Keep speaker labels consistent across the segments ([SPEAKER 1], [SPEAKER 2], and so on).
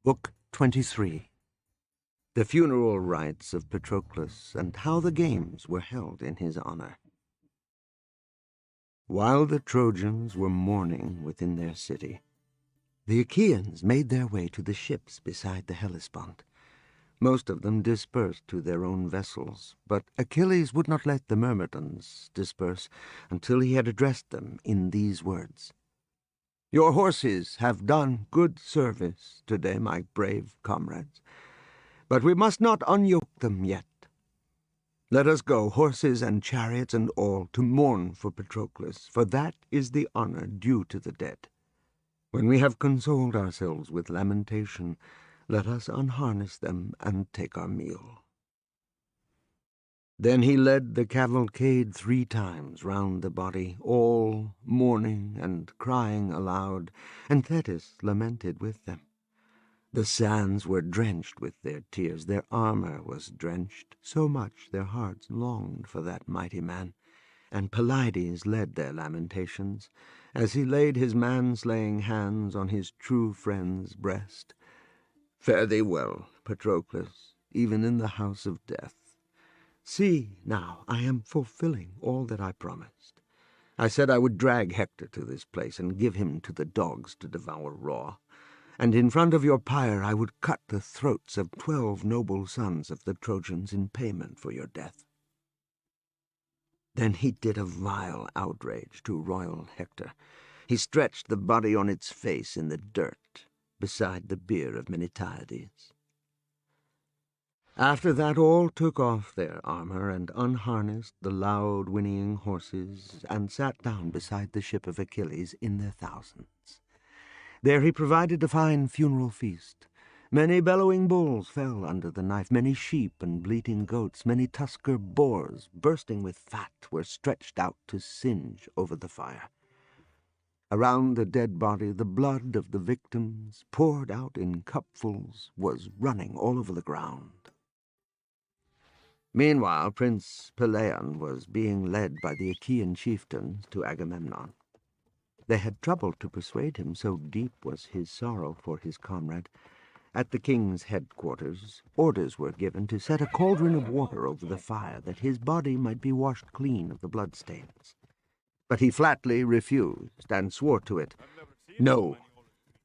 [SPEAKER 1] Book 23. The funeral rites of Patroclus, and how the games were held in his honor. While the Trojans were mourning within their city, the Achaeans made their way to the ships beside the Hellespont. Most of them dispersed to their own vessels, but Achilles would not let the Myrmidons disperse until he had addressed them in these words. "Your horses have done good service today, my brave comrades, but we must not unyoke them yet. Let us go, horses and chariots and all, to mourn for Patroclus, for that is the honor due to the dead. When we have consoled ourselves with lamentation, let us unharness them and take our meal." Then he led the cavalcade 3 times round the body, all mourning and crying aloud, and Thetis lamented with them. The sands were drenched with their tears, their armor was drenched, so much their hearts longed for that mighty man, and Pelides led their lamentations, as he laid his man-slaying hands on his true friend's breast. "Fare thee well, Patroclus, even in the house of death. See, now, I am fulfilling all that I promised. I said I would drag Hector to this place and give him to the dogs to devour raw, and in front of your pyre I would cut the throats of 12 noble sons of the Trojans in payment for your death." Then he did a vile outrage to royal Hector. He stretched the body on its face in the dirt beside the bier of Menetiades. After that all took off their armor and unharnessed the loud whinnying horses and sat down beside the ship of Achilles in their thousands. There he provided a fine funeral feast. Many bellowing bulls fell under the knife, many sheep and bleating goats, many tusker boars bursting with fat were stretched out to singe over the fire. Around the dead body the blood of the victims, poured out in cupfuls, was running all over the ground. Meanwhile, Prince Peleon was being led by the Achaean chieftains to Agamemnon. They had trouble to persuade him, so deep was his sorrow for his comrade. At the king's headquarters, orders were given to set a cauldron of water over the fire, that his body might be washed clean of the bloodstains. But he flatly refused, and swore to it, "No,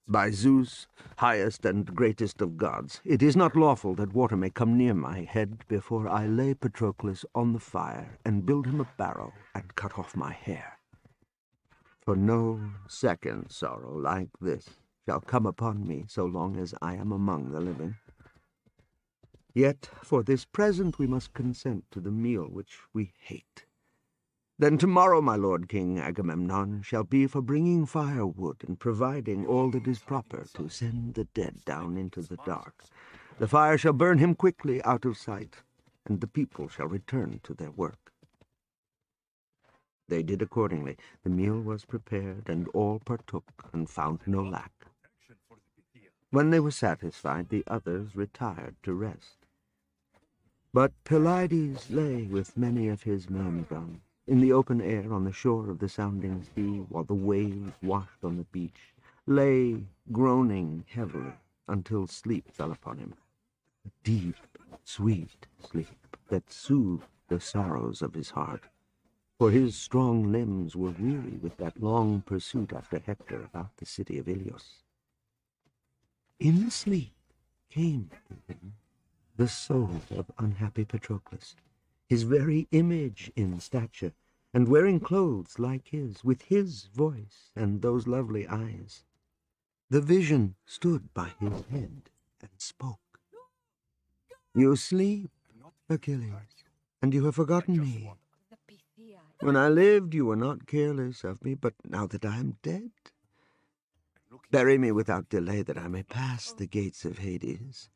[SPEAKER 1] by Zeus, highest and greatest of gods, it is not lawful that water may come near my head before I lay Patroclus on the fire and build him a barrow and cut off my hair. For no second sorrow like this shall come upon me so long as I am among the living. Yet for this present we must consent to the meal which we hate. Then tomorrow, my lord King Agamemnon, shall be for bringing firewood and providing all that is proper to send the dead down into the dark. The fire shall burn him quickly out of sight, and the people shall return to their work." They did accordingly. The meal was prepared, and all partook and found no lack. When they were satisfied, the others retired to rest. But Pelides lay with many of his myrmidons in the open air on the shore of the sounding sea, while the waves washed on the beach, lay groaning heavily until sleep fell upon him, a deep, sweet sleep that soothed the sorrows of his heart, for his strong limbs were weary with that long pursuit after Hector about the city of Ilios. In sleep came to him the soul of unhappy Patroclus, his very image in stature, and wearing clothes like his, with his voice and those lovely eyes. The vision stood by his head and spoke. "You sleep, Achilles, and you have forgotten me. When I lived, you were not careless of me, but now that I am dead, bury me without delay, that I may pass the gates of Hades.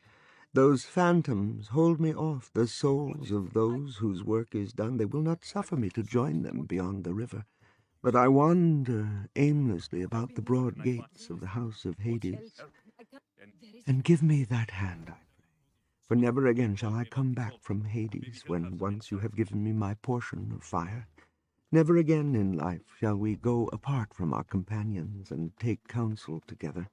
[SPEAKER 1] Those phantoms hold me off, the souls of those whose work is done. They will not suffer me to join them beyond the river, but I wander aimlessly about the broad gates of the house of Hades. And give me that hand, I pray, for never again shall I come back from Hades when once you have given me my portion of fire. Never again in life shall we go apart from our companions and take counsel together.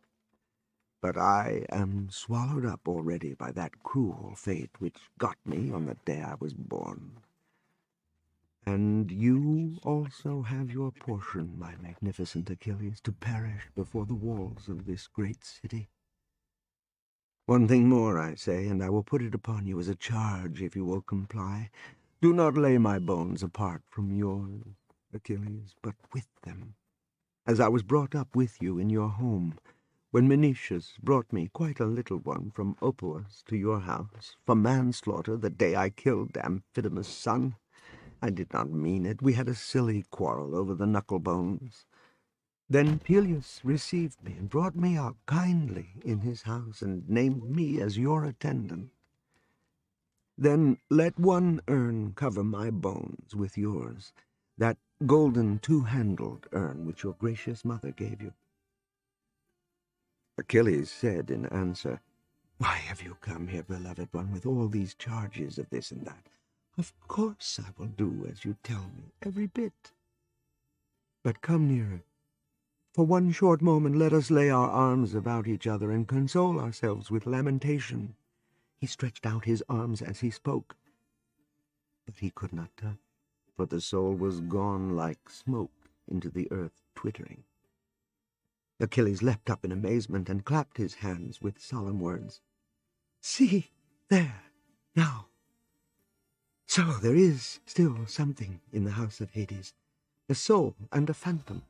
[SPEAKER 1] But I am swallowed up already by that cruel fate which got me on the day I was born. And you also have your portion, my magnificent Achilles, to perish before the walls of this great city. One thing more I say, and I will put it upon you as a charge if you will comply. Do not lay my bones apart from yours, Achilles, but with them, as I was brought up with you in your home, when Menetius brought me, quite a little one, from Opous to your house, for manslaughter the day I killed Amphidamas' son. I did not mean it. We had a silly quarrel over the knuckle-bones. Then Peleus received me and brought me up kindly in his house and named me as your attendant. Then let one urn cover my bones with yours, that golden two-handled urn which your gracious mother gave you. Achilles said in answer, Why have you come here, beloved one, with all these charges of this and that? Of course I will do as you tell me, every bit. But come nearer. For one short moment let us lay our arms about each other and console ourselves with lamentation. He stretched out his arms as he spoke, but he could not touch, for the soul was gone like smoke into the earth twittering. Achilles leapt up in amazement and clapped his hands with solemn words. See, there, now. So there is still something in the house of Hades, a soul and a phantom,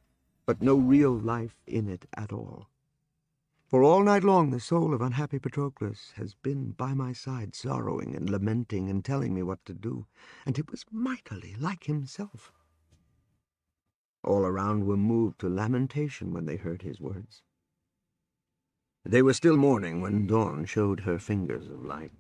[SPEAKER 1] but no real life in it at all. For all night long the soul of unhappy Patroclus has been by my side, sorrowing and lamenting and telling me what to do, and it was mightily like himself. All around were moved to lamentation when they heard his words. They were still mourning when dawn showed her fingers of light.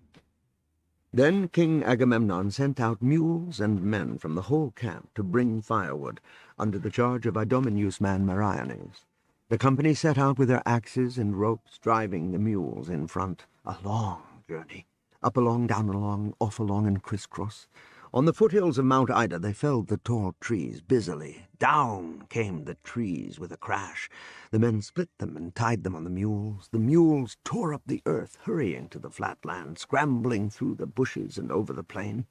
[SPEAKER 1] Then King Agamemnon sent out mules and men from the whole camp to bring firewood, under the charge of Idomeneus' man Meriones. The company set out with their axes and ropes, driving the mules in front. A long journey, up along, down along, off along, and crisscross. On the foothills of Mount Ida they felled the tall trees busily. Down came the trees with a crash. The men split them and tied them on the mules. The mules tore up the earth, hurrying to the flat land, scrambling through the bushes and over the plain.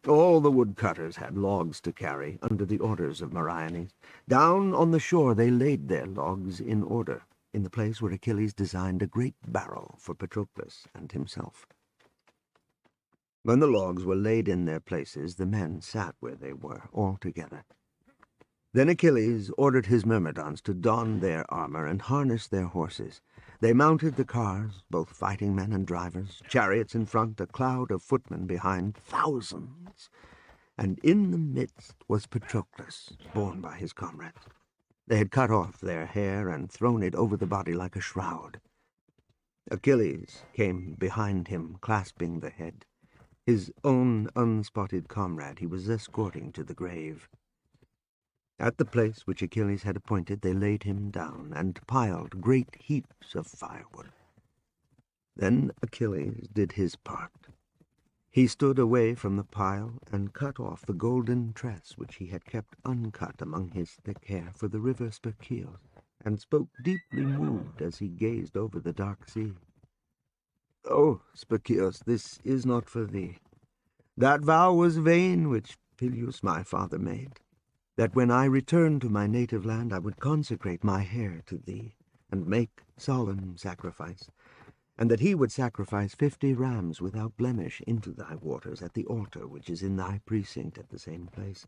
[SPEAKER 1] All the woodcutters had logs to carry, under the orders of Meriones. Down on the shore they laid their logs in order, in the place where Achilles designed a great barrow for Patroclus and himself. When the logs were laid in their places, the men sat where they were, all together. Then Achilles ordered his myrmidons to don their armor and harness their horses. They mounted the cars, both fighting men and drivers, chariots in front, a cloud of footmen behind, thousands. And in the midst was Patroclus, borne by his comrades. They had cut off their hair and thrown it over the body like a shroud. Achilles came behind him, clasping the head. His own unspotted comrade he was escorting to the grave. At the place which Achilles had appointed they laid him down, and piled great heaps of firewood. Then Achilles did his part. He stood away from the pile, and cut off the golden tress which he had kept uncut among his thick hair for the river Spercheios, and spoke deeply moved as he gazed over the dark sea. "O Spercheios, this is not for thee. That vow was vain which Peleus my father made, that when I returned to my native land I would consecrate my hair to thee, and make solemn sacrifice, and that he would sacrifice 50 rams without blemish into thy waters at the altar which is in thy precinct at the same place.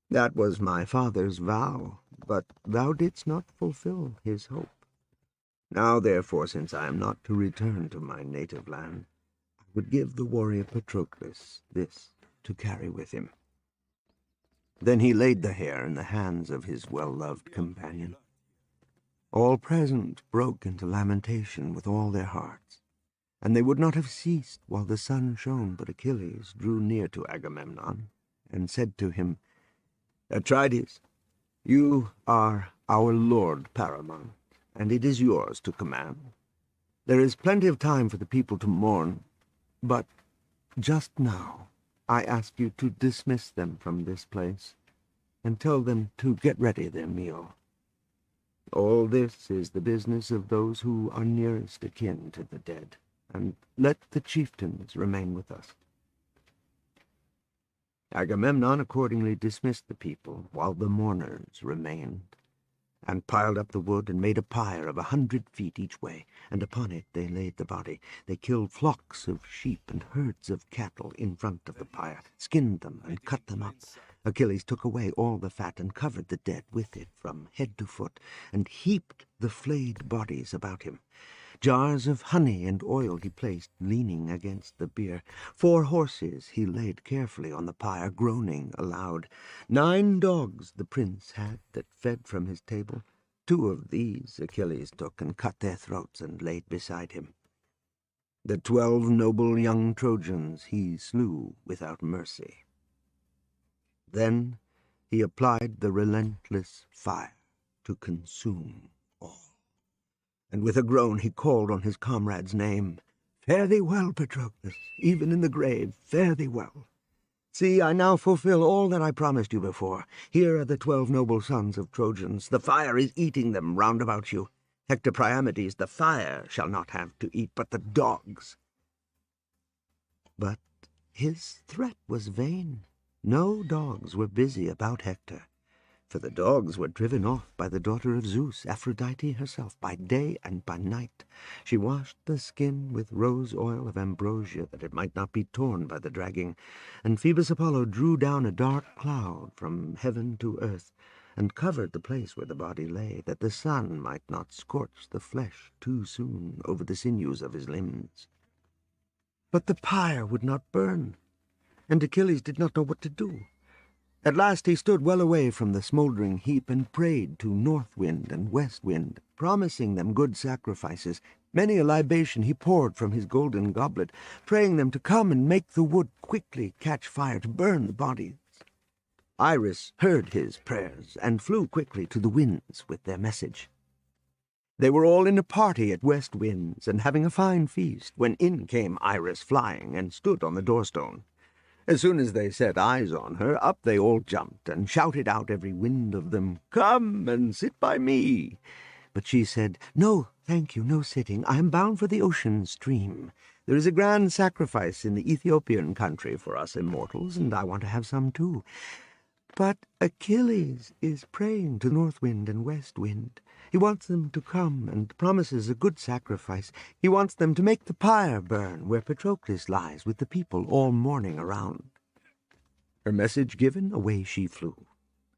[SPEAKER 1] That was my father's vow, but thou didst not fulfill his hope. Now, therefore, since I am not to return to my native land, I would give the warrior Patroclus this to carry with him." Then he laid the hair in the hands of his well-loved companion. All present broke into lamentation with all their hearts. And they would not have ceased while the sun shone, but Achilles drew near to Agamemnon, and said to him, Atrides, you are our lord paramount, and it is yours to command. There is plenty of time for the people to mourn, but just now I ask you to dismiss them from this place, and tell them to get ready their meal. All this is the business of those who are nearest akin to the dead, and let the chieftains remain with us. Agamemnon accordingly dismissed the people, while the mourners remained, and piled up the wood and made a pyre of 100 feet each way, and upon it they laid the body. They killed flocks of sheep and herds of cattle in front of the pyre, skinned them and cut them up. Achilles took away all the fat and covered the dead with it from head to foot, and heaped the flayed bodies about him. Jars of honey and oil he placed leaning against the bier. 4 horses he laid carefully on the pyre, groaning aloud. 9 dogs the prince had that fed from his table. 2 of these Achilles took and cut their throats and laid beside him. The 12 noble young Trojans he slew without mercy. Then he applied the relentless fire to consume all. And with a groan he called on his comrade's name. Fare thee well, Patroclus, even in the grave, fare thee well. See, I now fulfill all that I promised you before. Here are the 12 noble sons of Trojans. The fire is eating them round about you. Hector Priamedes, the fire shall not have to eat, but the dogs. But his threat was vain. No dogs were busy about Hector, for the dogs were driven off by the daughter of Zeus, Aphrodite herself, by day and by night. She washed the skin with rose oil of ambrosia, that it might not be torn by the dragging. And Phoebus Apollo drew down a dark cloud from heaven to earth, and covered the place where the body lay, that the sun might not scorch the flesh too soon over the sinews of his limbs. But the pyre would not burn, and Achilles did not know what to do. At last he stood well away from the smouldering heap and prayed to North Wind and West Wind, promising them good sacrifices. Many a libation he poured from his golden goblet, praying them to come and make the wood quickly catch fire to burn the bodies. Iris heard his prayers and flew quickly to the winds with their message. They were all in a party at West Wind's and having a fine feast, when in came Iris flying and stood on the doorstone. As soon as they set eyes on her, up they all jumped, and shouted out every wind of them, Come and sit by me. But she said, No, thank you, no sitting. I am bound for the ocean stream. There is a grand sacrifice in the Ethiopian country for us immortals, and I want to have some too. But Achilles is praying to North Wind and West Wind. He wants them to come, and promises a good sacrifice. He wants them to make the pyre burn where Patroclus lies with the people all mourning around. Her message given, away she flew.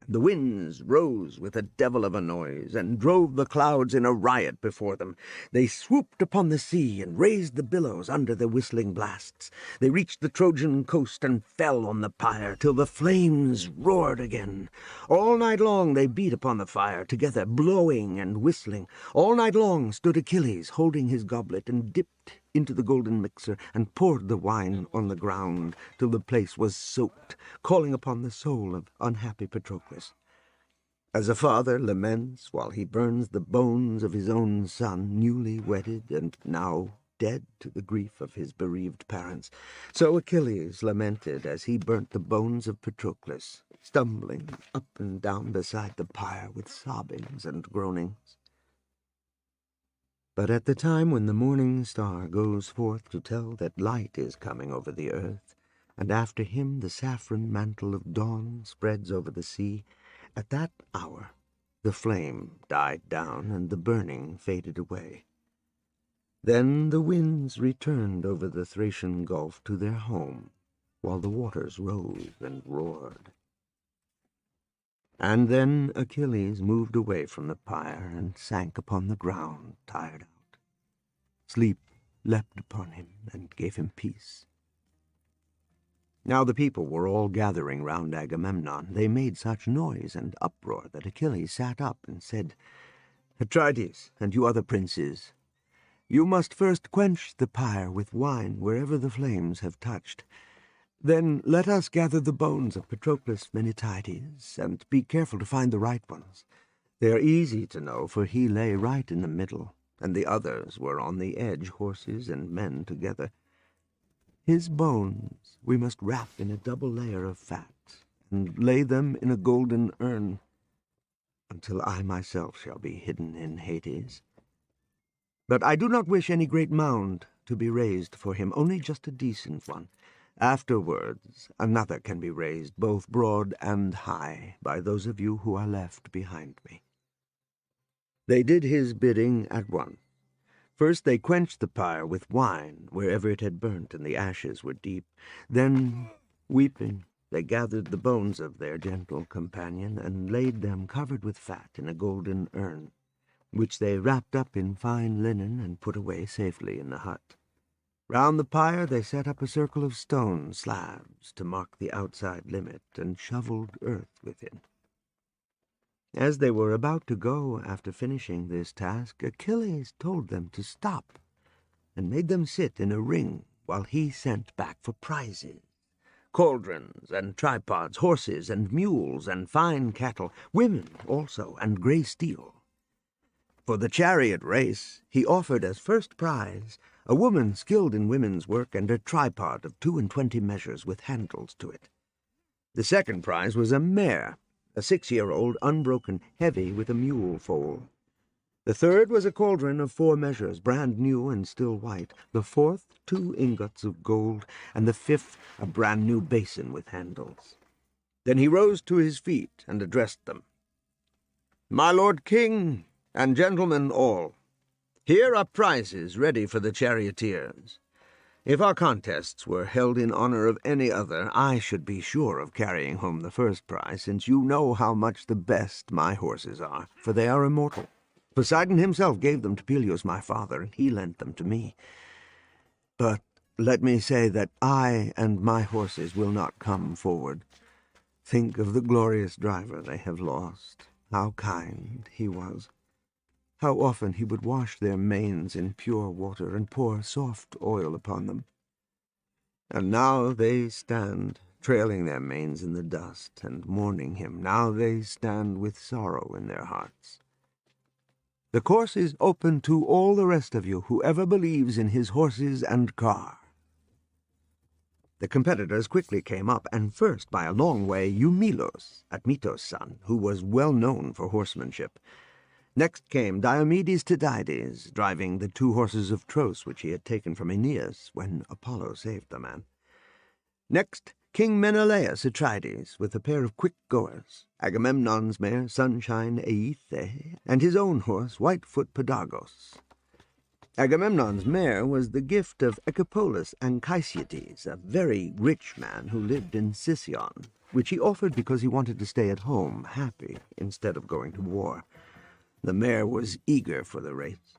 [SPEAKER 1] The winds rose with a devil of a noise, and drove the clouds in a riot before them. They swooped upon the sea, and raised the billows under the whistling blasts. They reached the Trojan coast, and fell on the pyre, till the flames roared again. All night long they beat upon the fire, together, blowing and whistling. All night long stood Achilles, holding his goblet, and dipped into the golden mixer, and poured the wine on the ground, till the place was soaked, calling upon the soul of unhappy Patroclus. As a father laments while he burns the bones of his own son, newly wedded and now dead to the grief of his bereaved parents, so Achilles lamented as he burnt the bones of Patroclus, stumbling up and down beside the pyre with sobbings and groanings. But at the time when the morning star goes forth to tell that light is coming over the earth, and after him the saffron mantle of dawn spreads over the sea, at that hour the flame died down and the burning faded away. Then the winds returned over the Thracian Gulf to their home, while the waters rose and roared. And then Achilles moved away from the pyre and sank upon the ground, tired out. Sleep leapt upon him and gave him peace. Now the people were all gathering round Agamemnon. They made such noise and uproar that Achilles sat up and said, Atrides, and you other princes, You must first quench the pyre with wine wherever the flames have touched. Then let us gather the bones of Patroclus Menetides, and be careful to find the right ones. They are easy to know, for he lay right in the middle, and the others were on the edge, horses and men together. His bones we must wrap in a double layer of fat, and lay them in a golden urn, until I myself shall be hidden in Hades. But I do not wish any great mound to be raised for him, only just a decent one. Afterwards another can be raised, both broad and high, by those of you who are left behind me." They did his bidding at once. First they quenched the pyre with wine wherever it had burnt and the ashes were deep. Then, weeping, they gathered the bones of their gentle companion and laid them covered with fat in a golden urn, which they wrapped up in fine linen and put away safely in the hut. Round the pyre they set up a circle of stone slabs to mark the outside limit, and shoveled earth within. As they were about to go after finishing this task, Achilles told them to stop, and made them sit in a ring while he sent back for prizes: cauldrons and tripods, horses and mules and fine cattle, women also, and grey steel. For the chariot race he offered as first prize a woman skilled in women's work and a tripod of 22 measures with handles to it. The second prize was a mare, a 6-year-old, unbroken, heavy with a mule foal. The third was a cauldron of 4 measures, brand new and still white. The fourth, 2 ingots of gold, and the fifth, a brand new basin with handles. Then he rose to his feet and addressed them. "My lord king, and gentlemen all, here are prizes ready for the charioteers. If our contests were held in honor of any other, I should be sure of carrying home the first prize, since you know how much the best my horses are, for they are immortal. Poseidon himself gave them to Peleus my father, and he lent them to me. But let me say that I and my horses will not come forward. Think of the glorious driver they have lost. How kind he was. How often he would wash their manes in pure water and pour soft oil upon them. And now they stand, trailing their manes in the dust and mourning him. Now they stand with sorrow in their hearts. The course is open to all the rest of you, whoever believes in his horses and car." The competitors quickly came up, and first by a long way Eumelos, Admetus' son, who was well known for horsemanship. Next came Diomedes and Odysseus, driving the 2 horses of Tros which he had taken from Aeneas when Apollo saved the man. Next, King Menelaus Atrides, with a pair of quick goers, Agamemnon's mare Sunshine Aethe, and his own horse Whitefoot Pedagos. Agamemnon's mare was the gift of Echepolus Anchises, a very rich man who lived in Sicyon, which he offered because he wanted to stay at home, happy, instead of going to war. The mare was eager for the race.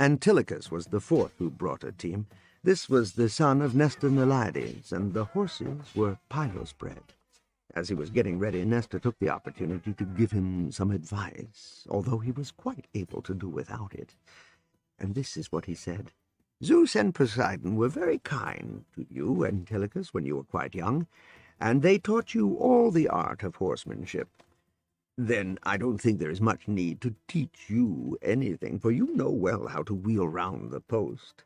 [SPEAKER 1] Antilochus was the fourth who brought a team. This was the son of Nestor and Iliad, and the horses were Pylos bred. As he was getting ready, Nestor took the opportunity to give him some advice, although he was quite able to do without it. And this is what he said: "Zeus and Poseidon were very kind to you, Antilochus, when you were quite young, and they taught you all the art of horsemanship. Then I don't think there is much need to teach you anything, for you know well how to wheel round the post.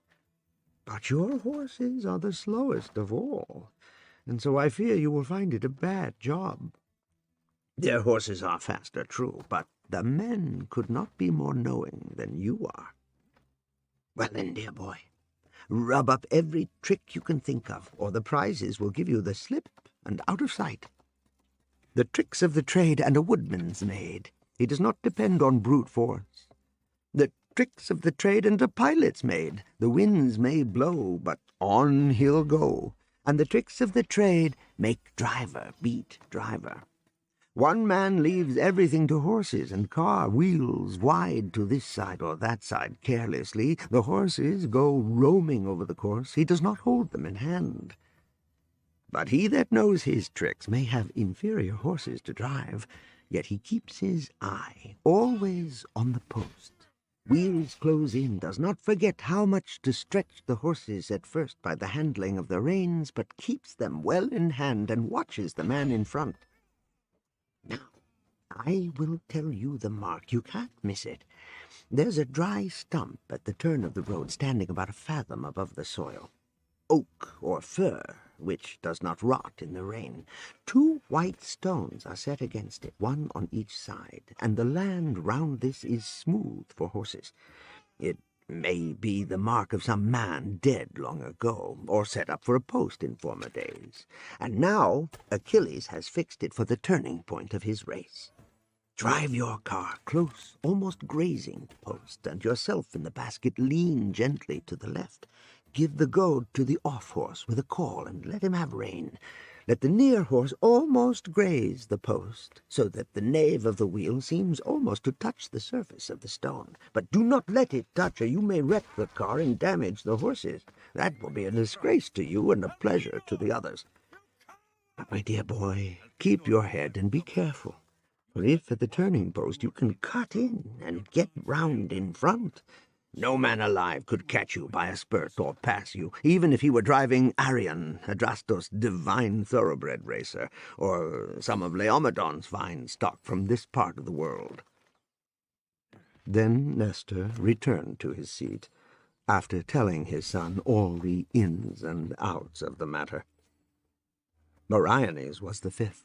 [SPEAKER 1] But your horses are the slowest of all, and so I fear you will find it a bad job. Their horses are faster, true, but the men could not be more knowing than you are. Well then, dear boy, rub up every trick you can think of, or the prizes will give you the slip and out of sight. The tricks of the trade and a woodman's maid. He does not depend on brute force. The tricks of the trade and a pilot's maid. The winds may blow, but on he'll go. And the tricks of the trade make driver beat driver. One man leaves everything to horses and car, wheels wide to this side or that side carelessly. The horses go roaming over the course. He does not hold them in hand. But he that knows his tricks may have inferior horses to drive, yet he keeps his eye always on the post, Wheels close in, does not forget how much to stretch the horses at first by the handling of the reins, but keeps them well in hand and watches the man in front. Now, I will tell you the mark. You can't miss it. There's a dry stump at the turn of the road standing about a fathom above the soil. Oak or fir, which does not rot in the rain. 2 white stones are set against it, one on each side, and the land round this is smooth for horses. It may be the mark of some man dead long ago, or set up for a post in former days. And now Achilles has fixed it for the turning point of his race. Drive your car close, almost grazing the post, and yourself in the basket lean gently to the left. Give the goad to the off-horse with a call, and let him have rein. Let the near horse almost graze the post, so that the nave of the wheel seems almost to touch the surface of the stone. But do not let it touch, or you may wreck the car and damage the horses. That will be a disgrace to you and a pleasure to the others. But, my dear boy, keep your head and be careful. For if at the turning post you can cut in and get round in front, no man alive could catch you by a spurt or pass you, even if he were driving Arion, Adrastos' divine thoroughbred racer, or some of Laomedon's fine stock from this part of the world. Then Nestor returned to his seat, after telling his son all the ins and outs of the matter. Meriones was the 5th.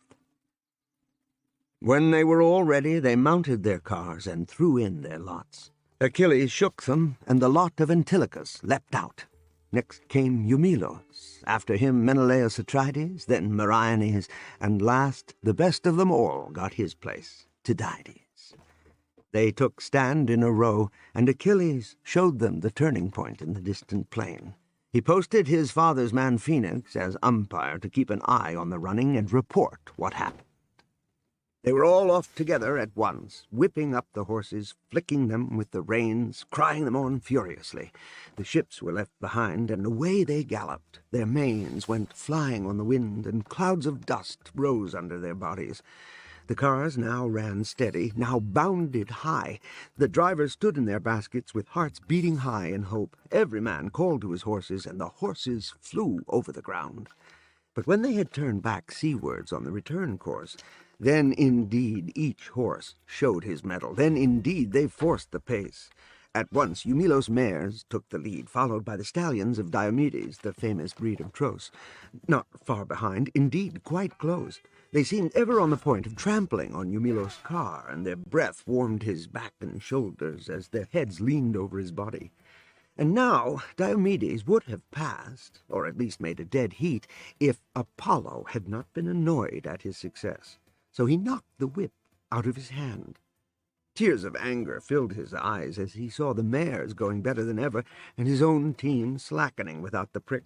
[SPEAKER 1] When they were all ready, they mounted their cars and threw in their lots. Achilles shook them, and the lot of Antilochus leapt out. Next came Eumelos, after him Menelaus Atrides, then Meriones, and last, the best of them all, got his place, Tydides. They took stand in a row, and Achilles showed them the turning point in the distant plain. He posted his father's man Phoenix as umpire to keep an eye on the running and report what happened. They were all off together at once, whipping up the horses, flicking them with the reins, crying them on furiously. The ships were left behind, and away they galloped. Their manes went flying on the wind, and clouds of dust rose under their bodies. The cars now ran steady, now bounded high. The drivers stood in their baskets with hearts beating high in hope. Every man called to his horses, and the horses flew over the ground. But when they had turned back seawards on the return course, then indeed each horse showed his mettle. Then indeed they forced the pace. At once Eumelos' mares took the lead, followed by the stallions of Diomedes, the famous breed of Tros. Not far behind, indeed quite close. They seemed ever on the point of trampling on Eumelos' car, and their breath warmed his back and shoulders as their heads leaned over his body. And now Diomedes would have passed, or at least made a dead heat, if Apollo had not been annoyed at his success. So he knocked the whip out of his hand. Tears of anger filled his eyes as he saw the mares going better than ever, and his own team slackening without the prick.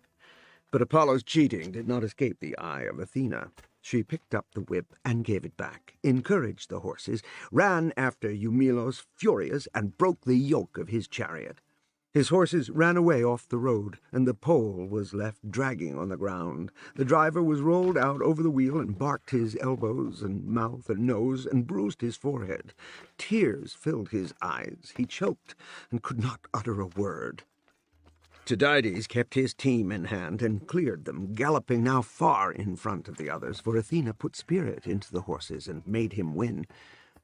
[SPEAKER 1] But Apollo's cheating did not escape the eye of Athena. She picked up the whip and gave it back, encouraged the horses, ran after Eumelos furious, and broke the yoke of his chariot. His horses ran away off the road, and the pole was left dragging on the ground. The driver was rolled out over the wheel and barked his elbows and mouth and nose and bruised his forehead. Tears filled his eyes. He choked and could not utter a word. Tydides kept his team in hand and cleared them, galloping now far in front of the others, for Athena put spirit into the horses and made him win.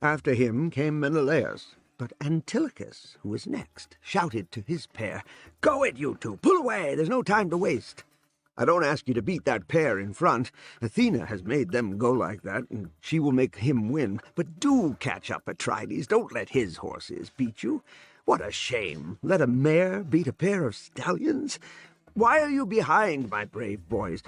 [SPEAKER 1] After him came Menelaus. But Antilochus, who was next, shouted to his pair, "Go it, you two! Pull away! There's no time to waste! I don't ask you to beat that pair in front. Athena has made them go like that, and she will make him win. But do catch up, Atrides. Don't let his horses beat you. What a shame! Let a mare beat a pair of stallions? Why are you behind, my brave boys?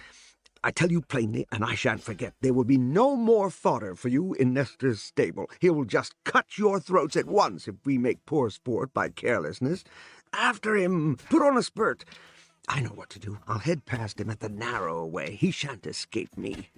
[SPEAKER 1] I tell you plainly, and I shan't forget, there will be no more fodder for you in Nestor's stable. He will just cut your throats at once if we make poor sport by carelessness. After him! Put on a spurt! I know what to do. I'll head past him at the narrow way. He shan't escape me."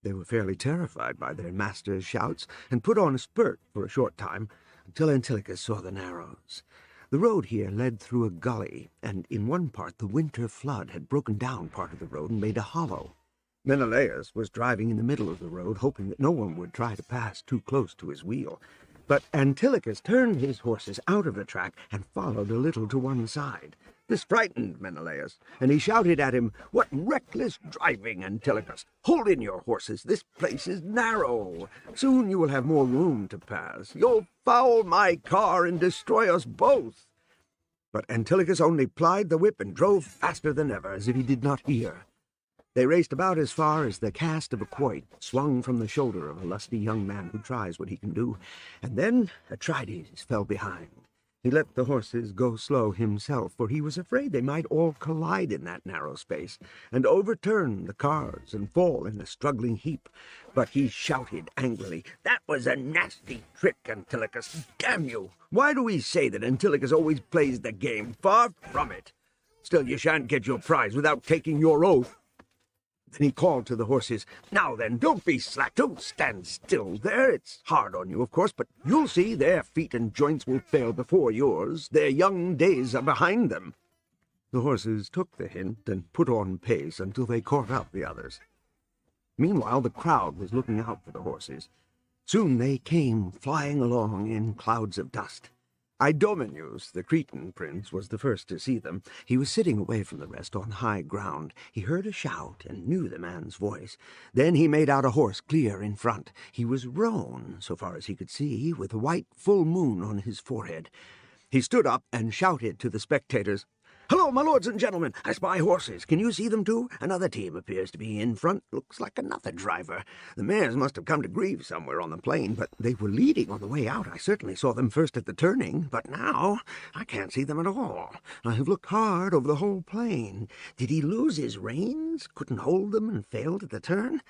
[SPEAKER 1] They were fairly terrified by their master's shouts, and put on a spurt for a short time, until Antilochus saw the narrows. The road here led through a gully, and in one part the winter flood had broken down part of the road and made a hollow. Menelaus was driving in the middle of the road, hoping that no one would try to pass too close to his wheel. But Antilochus turned his horses out of the track and followed a little to one side. This frightened Menelaus, and he shouted at him, "What reckless driving, Antilochus! Hold in your horses, this place is narrow. Soon you will have more room to pass. You'll foul my car and destroy us both." But Antilochus only plied the whip and drove faster than ever, as if he did not hear. They raced about as far as the cast of a quoit swung from the shoulder of a lusty young man who tries what he can do, and then Atrides fell behind. He let the horses go slow himself, for he was afraid they might all collide in that narrow space, and overturn the cars and fall in a struggling heap. But he shouted angrily, "That was a nasty trick, Antilochus! Damn you! Why do we say that Antilochus always plays the game? Far from it! Still, you shan't get your prize without taking your oath." Then he called to the horses, "Now then, don't be slack, don't stand still there. It's hard on you, of course, but you'll see their feet and joints will fail before yours. Their young days are behind them." The horses took the hint and put on pace until they caught up the others. Meanwhile, the crowd was looking out for the horses. Soon they came flying along in clouds of dust. Idomeneus, the Cretan prince, was the first to see them. He was sitting away from the rest on high ground. He heard a shout and knew the man's voice. Then he made out a horse clear in front. He was roan, so far as he could see, with a white full moon on his forehead. He stood up and shouted to the spectators, "Hello, my lords and gentlemen! I spy horses. Can you see them too? Another team appears to be in front. Looks like another driver. The mares must have come to grief somewhere on the plain, but they were leading on the way out. I certainly saw them first at the turning, but now I can't see them at all. I have looked hard over the whole plain. Did he lose his reins? Couldn't hold them and failed at the turn?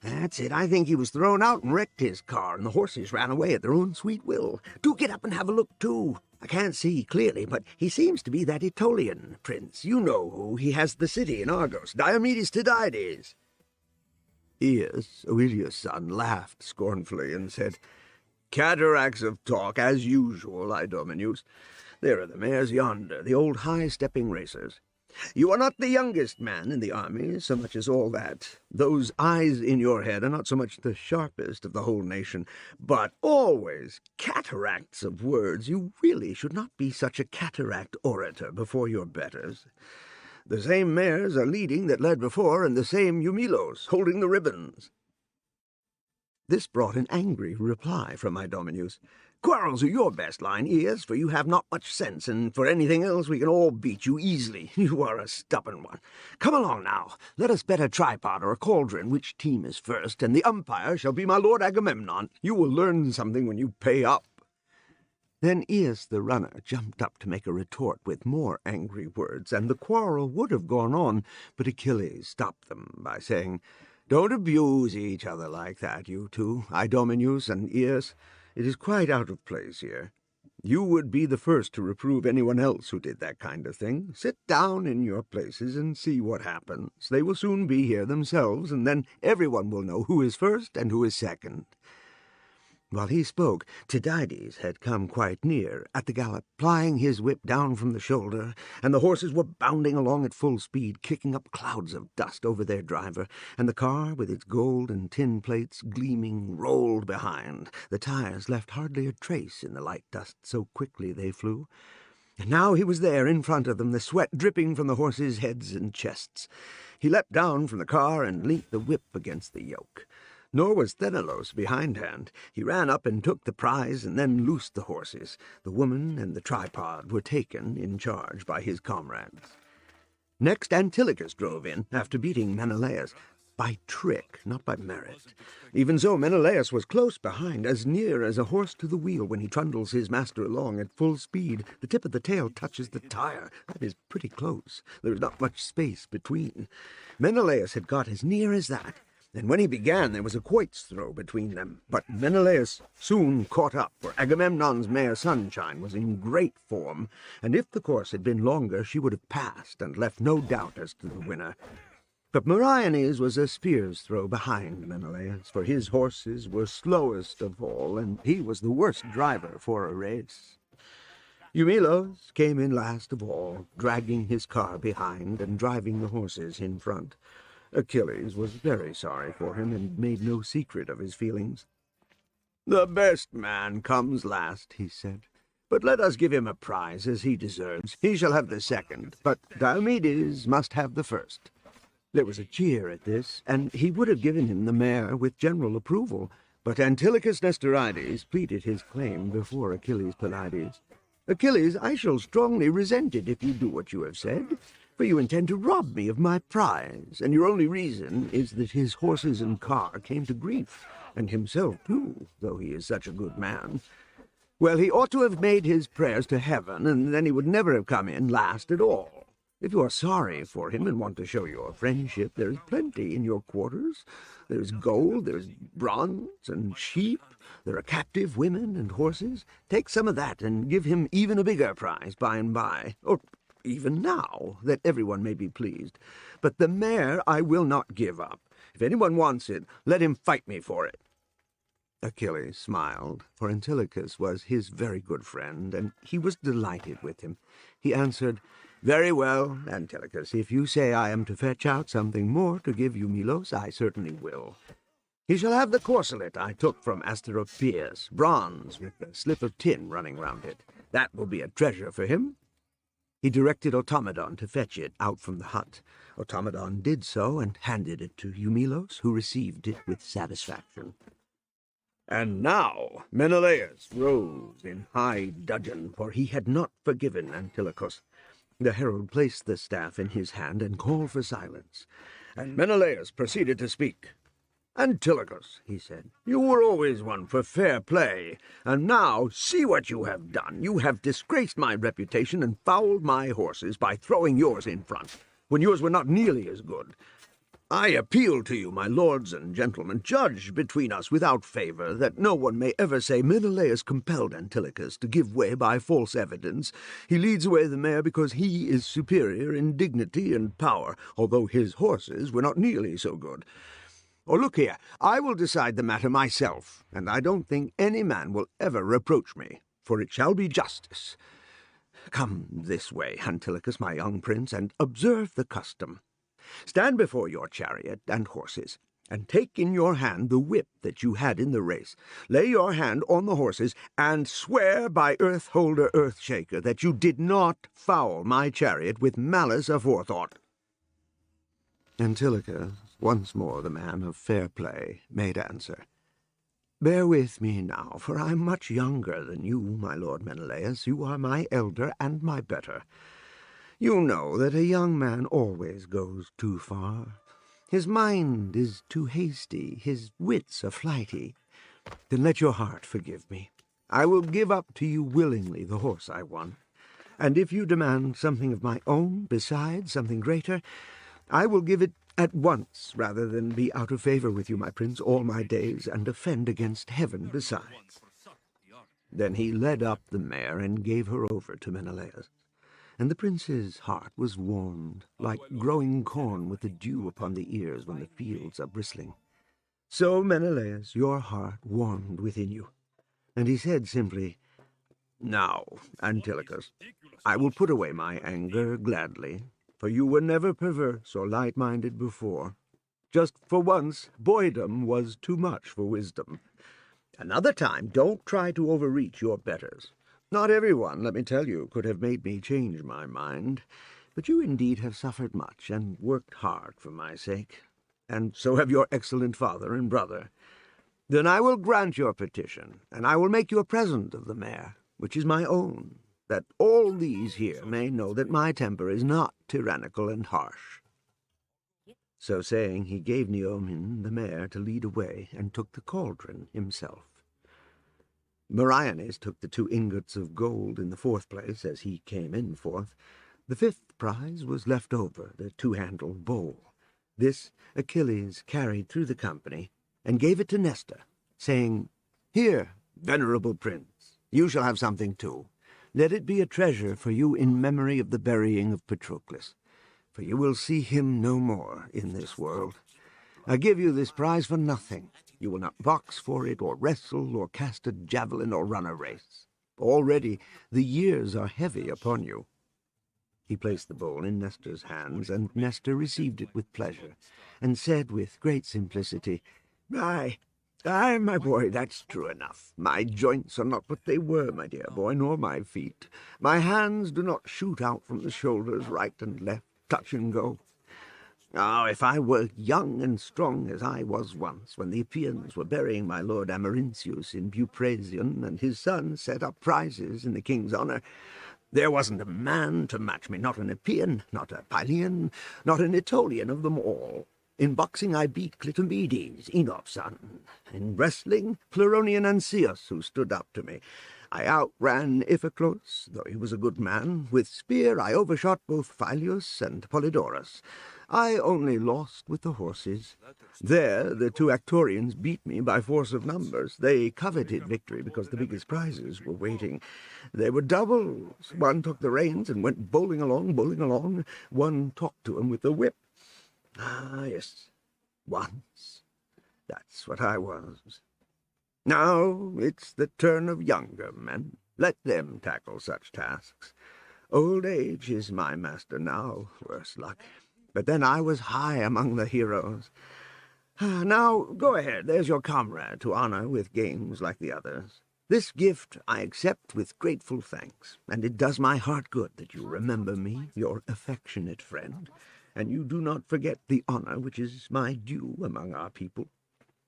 [SPEAKER 1] That's it. I think he was thrown out and wrecked his car, and the horses ran away at their own sweet will. Do get up and have a look too. I can't see clearly, but he seems to be that Aetolian prince. You know who. He has the city in Argos, Diomedes and Odysseus." Aias, Oileus' son, laughed scornfully and said, "Cataracts of talk, as usual, Idomeneus. There are the mares yonder, the old high-stepping racers. You are not the youngest man in the army, so much as all that. Those eyes in your head are not so much the sharpest of the whole nation, but always cataracts of words. You really should not be such a cataract orator before your betters. The same mares are leading that led before, and the same Eumelos holding the ribbons." This brought an angry reply from Idomeneus. "Quarrels are your best line, Aias, for you have not much sense, and for anything else we can all beat you easily. You are a stubborn one. Come along now. Let us bet a tripod or a cauldron which team is first, and the umpire shall be my lord Agamemnon. You will learn something when you pay up." Then Aias the runner jumped up to make a retort with more angry words, and the quarrel would have gone on, but Achilles stopped them by saying, "Don't abuse each other like that, you two, Idomeneus and Aias. It is quite out of place here. You would be the first to reprove anyone else who did that kind of thing. Sit down in your places and see what happens. They will soon be here themselves, and then everyone will know who is first and who is second." While he spoke, Tydides had come quite near, at the gallop, plying his whip down from the shoulder, and the horses were bounding along at full speed, kicking up clouds of dust over their driver, and the car, with its gold and tin plates gleaming, rolled behind. The tires left hardly a trace in the light dust, so quickly they flew. And now he was there in front of them, the sweat dripping from the horses' heads and chests. He leapt down from the car and leant the whip against the yoke. Nor was Sthenelus behindhand. He ran up and took the prize and then loosed the horses. The woman and the tripod were taken in charge by his comrades. Next Antilochus drove in, after beating Menelaus. By trick, not by merit. Even so, Menelaus was close behind, as near as a horse to the wheel when he trundles his master along at full speed. The tip of the tail touches the tire. That is pretty close. There is not much space between. Menelaus had got as near as that, and when he began there was a quoit's throw between them. But Menelaus soon caught up, for Agamemnon's mare Sunshine was in great form, and if the course had been longer she would have passed and left no doubt as to the winner. But Meriones was a spear's throw behind Menelaus, for his horses were slowest of all, and he was the worst driver for a race. Eumelos came in last of all, dragging his car behind and driving the horses in front. Achilles was very sorry for him and made no secret of his feelings. "The best man comes last," he said. "But let us give him a prize as he deserves. He shall have the second, but Diomedes must have the first." There was a cheer at this, and he would have given him the mare with general approval, but Antilochus Nestorides pleaded his claim before Achilles Pylades. "Achilles, I shall strongly resent it if you do what you have said, for you intend to rob me of my prize, and your only reason is that his horses and car came to grief, and himself too, though he is such a good man. Well, he ought to have made his prayers to heaven, and then he would never have come in last at all. If you are sorry for him and want to show your friendship, there is plenty in your quarters. There is gold, there is bronze and sheep, there are captive women and horses. Take some of that and give him even a bigger prize by and by, or even now, that everyone may be pleased. But the mare I will not give up. If anyone wants it, let him fight me for it." Achilles smiled, for Antilochus was his very good friend, and he was delighted with him. He answered, "Very well, Antilochus, if you say I am to fetch out something more to give Eumelos, I certainly will. He shall have the corselet I took from Asteropaeus, bronze with a slip of tin running round it. That will be a treasure for him." He directed Automedon to fetch it out from the hut. Automedon did so, and handed it to Eumelos, who received it with satisfaction. And now Menelaus rose in high dudgeon, for he had not forgiven Antilochus. The herald placed the staff in his hand and called for silence, and Menelaus proceeded to speak. "Antilochus," he said, "you were always one for fair play, and now see what you have done. You have disgraced my reputation and fouled my horses by throwing yours in front, when yours were not nearly as good. I appeal to you, my lords and gentlemen, judge between us without favour, that no one may ever say Menelaus compelled Antilochus to give way by false evidence. He leads away the mare because he is superior in dignity and power, although his horses were not nearly so good. Or look here, I will decide the matter myself, and I don't think any man will ever reproach me, for it shall be justice. Come this way, Antilochus, my young prince, and observe the custom. Stand before your chariot and horses, and take in your hand the whip that you had in the race. Lay your hand on the horses, and swear by Earth-holder Earth-shaker that you did not foul my chariot with malice aforethought." Antilochus, once more the man of fair play, made answer, "Bear with me now, for I am much younger than you, my lord Menelaus. You are my elder and my better. You know that a young man always goes too far. His mind is too hasty, his wits are flighty. Then let your heart forgive me. I will give up to you willingly the horse I won, and if you demand something of my own besides, something greater, I will give it at once, rather than be out of favour with you, my prince, all my days, and offend against heaven besides." Then he led up the mare and gave her over to Menelaus. And the prince's heart was warmed, like growing corn with the dew upon the ears when the fields are bristling. So, Menelaus, your heart warmed within you, and he said simply, "Now, Antilochus, I will put away my anger gladly, for you were never perverse or light-minded before. Just for once, boydom was too much for wisdom. Another time, don't try to overreach your betters. Not everyone, let me tell you, could have made me change my mind, but you indeed have suffered much and worked hard for my sake, and so have your excellent father and brother. Then I will grant your petition, and I will make you a present of the mare, which is my own, that all these here may know that my temper is not tyrannical and harsh." So saying, he gave Neomen the mare to lead away, and took the cauldron himself. Meriones took the 2 ingots of gold in the 4th place, as he came in 4th. The 5th prize was left over, the 2-handled bowl. This Achilles carried through the company, and gave it to Nestor, saying, "Here, venerable prince, you shall have something too. Let it be a treasure for you in memory of the burying of Patroclus, for you will see him no more in this world. I give you this prize for nothing. You will not box for it, or wrestle, or cast a javelin, or run a race. Already the years are heavy upon you." He placed the bowl in Nestor's hands, and Nestor received it with pleasure, and said with great simplicity, "Aye, Aye, my boy, that's true enough. My joints are not what they were, my dear boy, nor my feet. My hands do not shoot out from the shoulders right and left, touch and go. Oh, if I were young and strong as I was once, when the Epeans were burying my lord Amarynceus in Buprasium, and his son set up prizes in the king's honour, there wasn't a man to match me, not an Epean, not a Pylian, not an Aetolian of them all. In boxing I beat Clytomedes, Enop's son. In wrestling, Pleronian and Zeus, who stood up to me. I outran Iphiclos, though he was a good man. With spear I overshot both Phyleus and Polydorus. I only lost with the horses. There the two Actorians beat me by force of numbers. They coveted victory because the biggest prizes were waiting. They were doubles. One took the reins and went bowling along, bowling along. One talked to him with the whip. Ah, yes, once. That's what I was. Now it's the turn of younger men. Let them tackle such tasks. Old age is my master now, worse luck. But then I was high among the heroes. Now, go ahead. There's your comrade to honor with games like the others. This gift I accept with grateful thanks, and it does my heart good that you remember me, your affectionate friend, and you do not forget the honor which is my due among our people.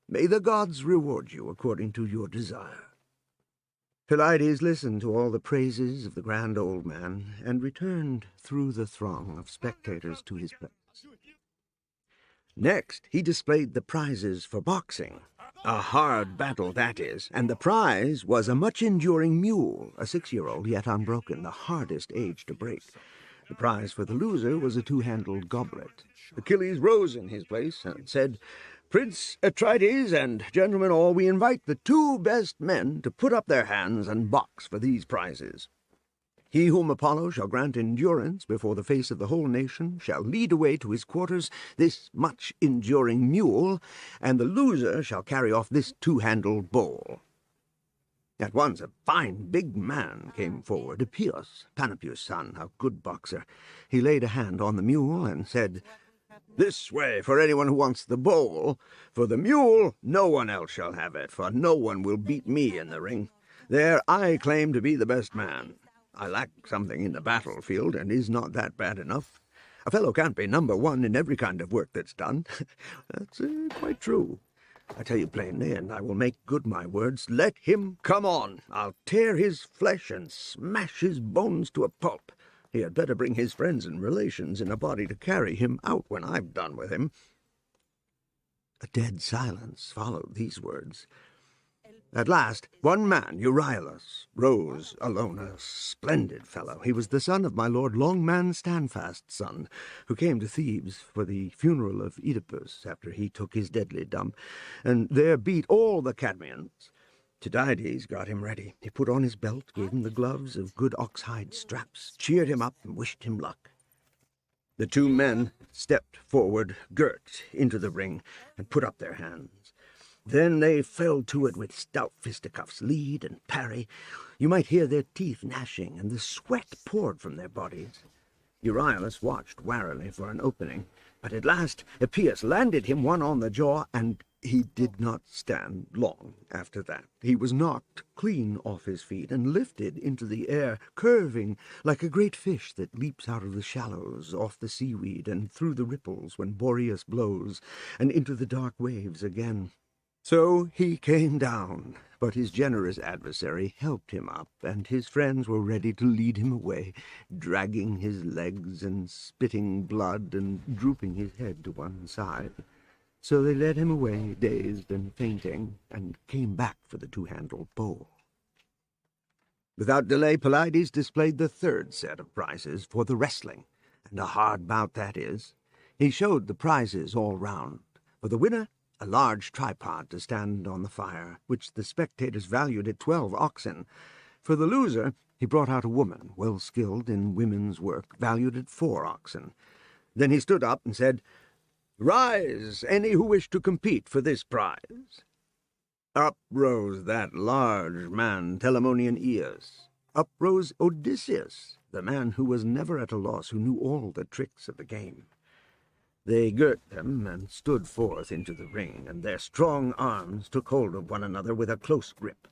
[SPEAKER 1] May the gods reward you according to your desire. Pylades listened to all the praises of the grand old man, and returned through the throng of spectators to his place. Next, he displayed the prizes for boxing. A hard battle, that is, and the prize was a much-enduring mule, a 6-year-old yet unbroken, the hardest age to break. The prize for the loser was a 2-handled goblet. Achilles rose in his place and said, "Prince Atrides and gentlemen all, we invite the 2 best men to put up their hands and box for these prizes. He whom Apollo shall grant endurance before the face of the whole nation shall lead away to his quarters this much-enduring mule, and the loser shall carry off this 2-handled bowl." At once a fine big man came forward, Epeus, Panopeus' son, a good boxer. He laid a hand on the mule and said, "This way for anyone who wants the bowl. For the mule, no one else shall have it, for no one will beat me in the ring. There I claim to be the best man. I lack something in the battlefield, and is not that bad enough? A fellow can't be number 1 in every kind of work that's done." That's quite true. I tell you plainly, and I will make good my words, let him come on. I'll tear his flesh and smash his bones to a pulp. He had better bring his friends and relations in a body to carry him out when I've done with him. A dead silence followed these words. At last, one man, Euryalus, rose alone, a splendid fellow. He was the son of my lord Longman Standfast's son, who came to Thebes for the funeral of Oedipus after he took his deadly dump, and there beat all the Cadmeans. Tydides got him ready. He put on his belt, gave him the gloves of good oxhide straps, cheered him up, and wished him luck. The 2 men stepped forward, girt into the ring, and put up their hands. Then they fell to it with stout fisticuffs, lead and parry. You might hear their teeth gnashing, and the sweat poured from their bodies. Euryalus watched warily for an opening, but at last Epeus landed him one on the jaw, and he did not stand long after that. He was knocked clean off his feet and lifted into the air, curving like a great fish that leaps out of the shallows, off the seaweed, and through the ripples when Boreas blows, and into the dark waves again. So he came down, but his generous adversary helped him up, and his friends were ready to lead him away, dragging his legs and spitting blood and drooping his head to one side. So they led him away, dazed and fainting, and came back for the 2-handled bowl. Without delay, Pylades displayed the 3rd set of prizes for the wrestling, and a hard bout that is. He showed the prizes all round. For the winner, a large tripod to stand on the fire, which the spectators valued at 12 oxen. For the loser, he brought out a woman, well skilled in women's work, valued at 4 oxen. Then he stood up and said, "Rise, any who wish to compete for this prize." Up rose that large man, Telamonian Aeneas. Up rose Odysseus, the man who was never at a loss, who knew all the tricks of the game. They girt them and stood forth into the ring, and their strong arms took hold of one another with a close grip.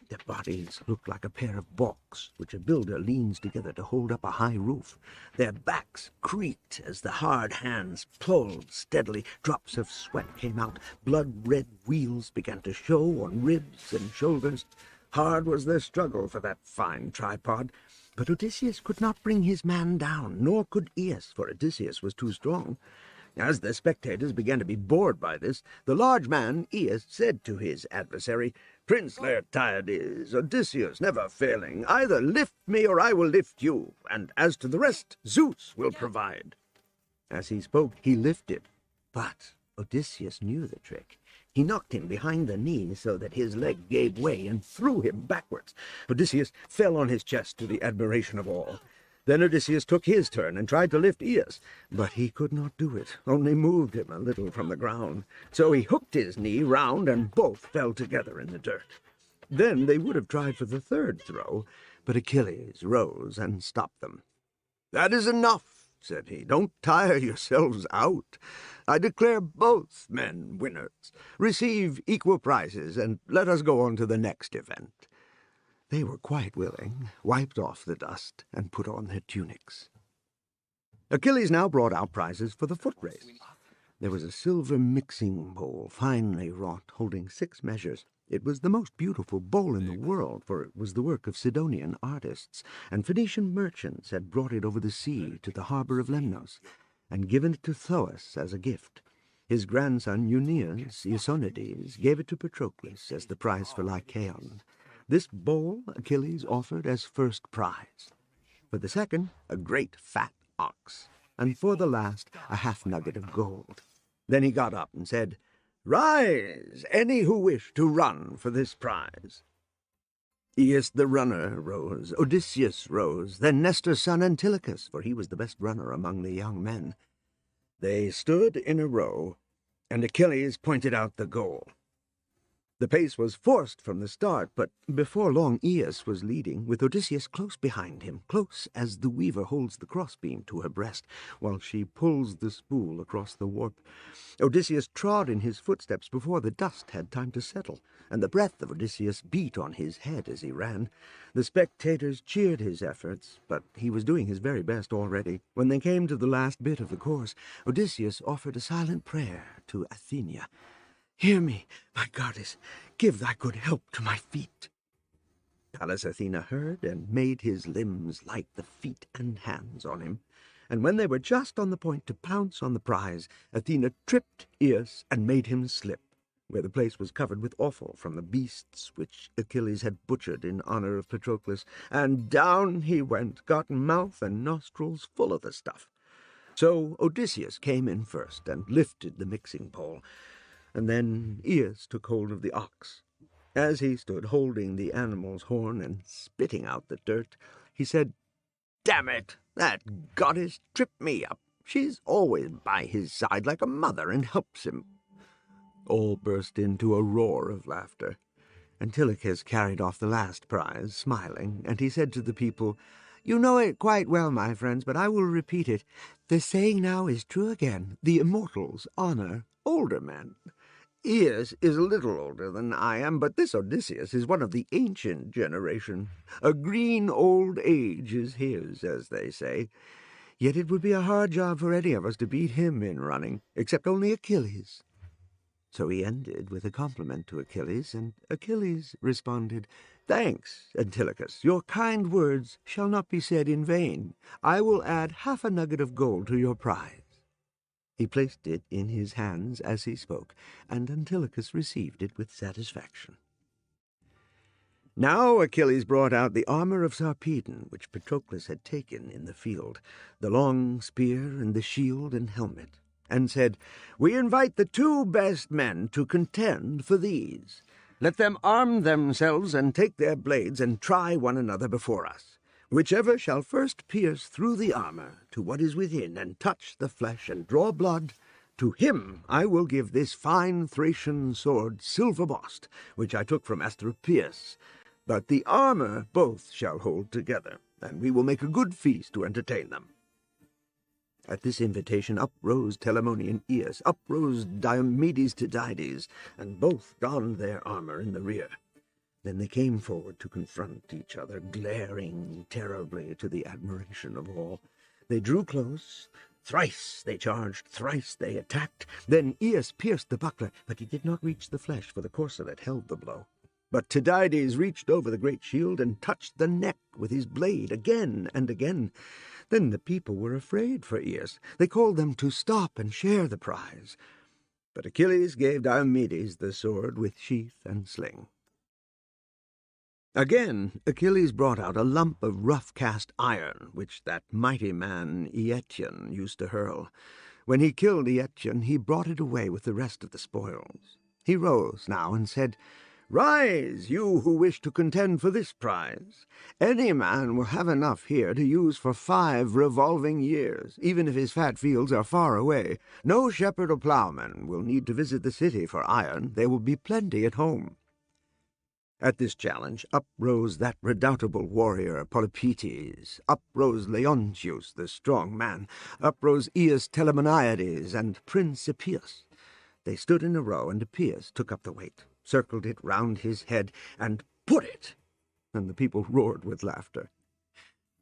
[SPEAKER 1] Their bodies looked like a pair of balks, which a builder leans together to hold up a high roof. Their backs creaked as the hard hands pulled steadily. Drops of sweat came out. Blood-red wheals began to show on ribs and shoulders. Hard was their struggle for that fine tripod. But Odysseus could not bring his man down, nor could Aeneas, for Odysseus was too strong. As the spectators began to be bored by this, the large man, Aeneas, said to his adversary, "Prince Laertiades, Odysseus never failing, either lift me or I will lift you, and as to the rest, Zeus will provide." As he spoke, he lifted, but Odysseus knew the trick. He knocked him behind the knee so that his leg gave way and threw him backwards. Odysseus fell on his chest to the admiration of all. Then Odysseus took his turn and tried to lift Aeneas, but he could not do it, only moved him a little from the ground. So he hooked his knee round, and both fell together in the dirt. Then they would have tried for the third throw, but Achilles rose and stopped them. "That is enough," said he. "Don't tire yourselves out. I declare both men winners. Receive equal prizes, and let us go on to the next event." They were quite willing, wiped off the dust, and put on their tunics. Achilles now brought out prizes for the foot race. There was a silver mixing bowl, finely wrought, holding 6 measures. It was the most beautiful bowl in the world, for it was the work of Sidonian artists, and Phoenician merchants had brought it over the sea to the harbor of Lemnos, and given it to Thoas as a gift. His grandson Euneus, Isonides, gave it to Patroclus as the prize for Lycaon. This bowl Achilles offered as first prize. For the second, a great fat ox, and for the last, a half-nugget of gold. Then he got up and said, "Rise, any who wish to run for this prize." Aeneas the runner rose, Odysseus rose, then Nestor's son Antilochus, for he was the best runner among the young men. They stood in a row, and Achilles pointed out the goal. The pace was forced from the start, but before long Aeneas was leading, with Odysseus close behind him, close as the weaver holds the crossbeam to her breast, while she pulls the spool across the warp. Odysseus trod in his footsteps before the dust had time to settle, and the breath of Odysseus beat on his head as he ran. The spectators cheered his efforts, but he was doing his very best already. When they came to the last bit of the course, Odysseus offered a silent prayer to Athena. "Hear me, my goddess, give thy good help to my feet." Pallas Athena heard, and made his limbs like the feet and hands on him. And when they were just on the point to pounce on the prize, Athena tripped Aeneas and made him slip, where the place was covered with offal from the beasts which Achilles had butchered in honor of Patroclus, and down he went, got mouth and nostrils full of the stuff. So Odysseus came in first and lifted the mixing bowl, and then Aeneas took hold of the ox. As he stood holding the animal's horn and spitting out the dirt, he said, "Damn it, that goddess tripped me up. She's always by his side like a mother and helps him." All burst into a roar of laughter. Antilochus carried off the last prize, smiling, and he said to the people, "You know it quite well, my friends, but I will repeat it. The saying now is true again. The immortals honor older men. Aeneas is a little older than I am, but this Odysseus is one of the ancient generation. A green old age is his, as they say. Yet it would be a hard job for any of us to beat him in running, except only Achilles." So he ended with a compliment to Achilles, and Achilles responded, "Thanks, Antilochus. Your kind words shall not be said in vain. I will add half a nugget of gold to your prize." He placed it in his hands as he spoke, and Antilochus received it with satisfaction. Now Achilles brought out the armor of Sarpedon, which Patroclus had taken in the field, the long spear and the shield and helmet, and said, "We invite the 2 best men to contend for these. Let them arm themselves and take their blades and try one another before us. Whichever shall first pierce through the armor to what is within and touch the flesh and draw blood, to him I will give this fine Thracian sword silver bossed, which I took from Asclepius. But the armor both shall hold together, and we will make a good feast to entertain them." At this invitation up rose Telamonian Aeneas, up rose Diomedes to Dides, and both donned their armor in the rear. Then they came forward to confront each other, glaring terribly to the admiration of all. They drew close. Thrice they charged, thrice they attacked. Then Aeneas pierced the buckler, but he did not reach the flesh, for the corselet held the blow. But Tydides reached over the great shield and touched the neck with his blade again and again. Then the people were afraid for Aeneas. They called them to stop and share the prize. But Achilles gave Diomedes the sword with sheath and sling. Again Achilles brought out a lump of rough-cast iron, which that mighty man Aetion used to hurl. When he killed Aetion, he brought it away with the rest of the spoils. He rose now and said, "Rise, you who wish to contend for this prize. Any man will have enough here to use for 5 revolving years, even if his fat fields are far away. No shepherd or ploughman will need to visit the city for iron. There will be plenty at home." At this challenge up rose that redoubtable warrior Polypoetes, up rose Leontius, the strong man, up rose Aeneas Telamoniades and Principius. They stood in a row, and Aeneas took up the weight, circled it round his head, and put it, and the people roared with laughter.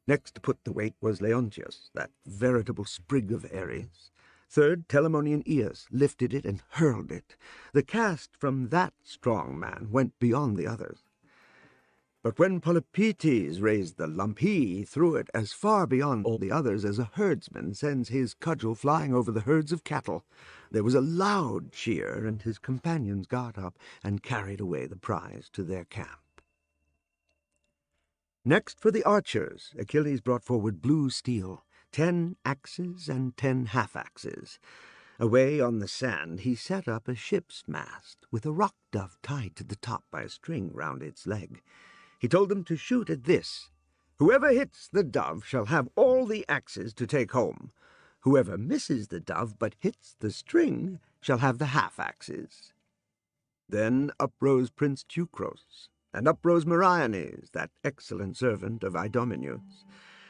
[SPEAKER 1] Next to put the weight was Leontius, that veritable sprig of Ares. Third, Telamonian Aeneas lifted it and hurled it. The cast from that strong man went beyond the others. But when Polypoetes raised the lump, he threw it as far beyond all the others as a herdsman sends his cudgel flying over the herds of cattle. There was a loud cheer, and his companions got up and carried away the prize to their camp. Next for the archers, Achilles brought forward blue steel, 10 axes and 10 half-axes. Away on the sand he set up a ship's mast, with a rock-dove tied to the top by a string round its leg. He told them to shoot at this. Whoever hits the dove shall have all the axes to take home. Whoever misses the dove but hits the string shall have the half-axes. Then uprose Prince Teucros, and uprose Meriones, that excellent servant of Idomeneus.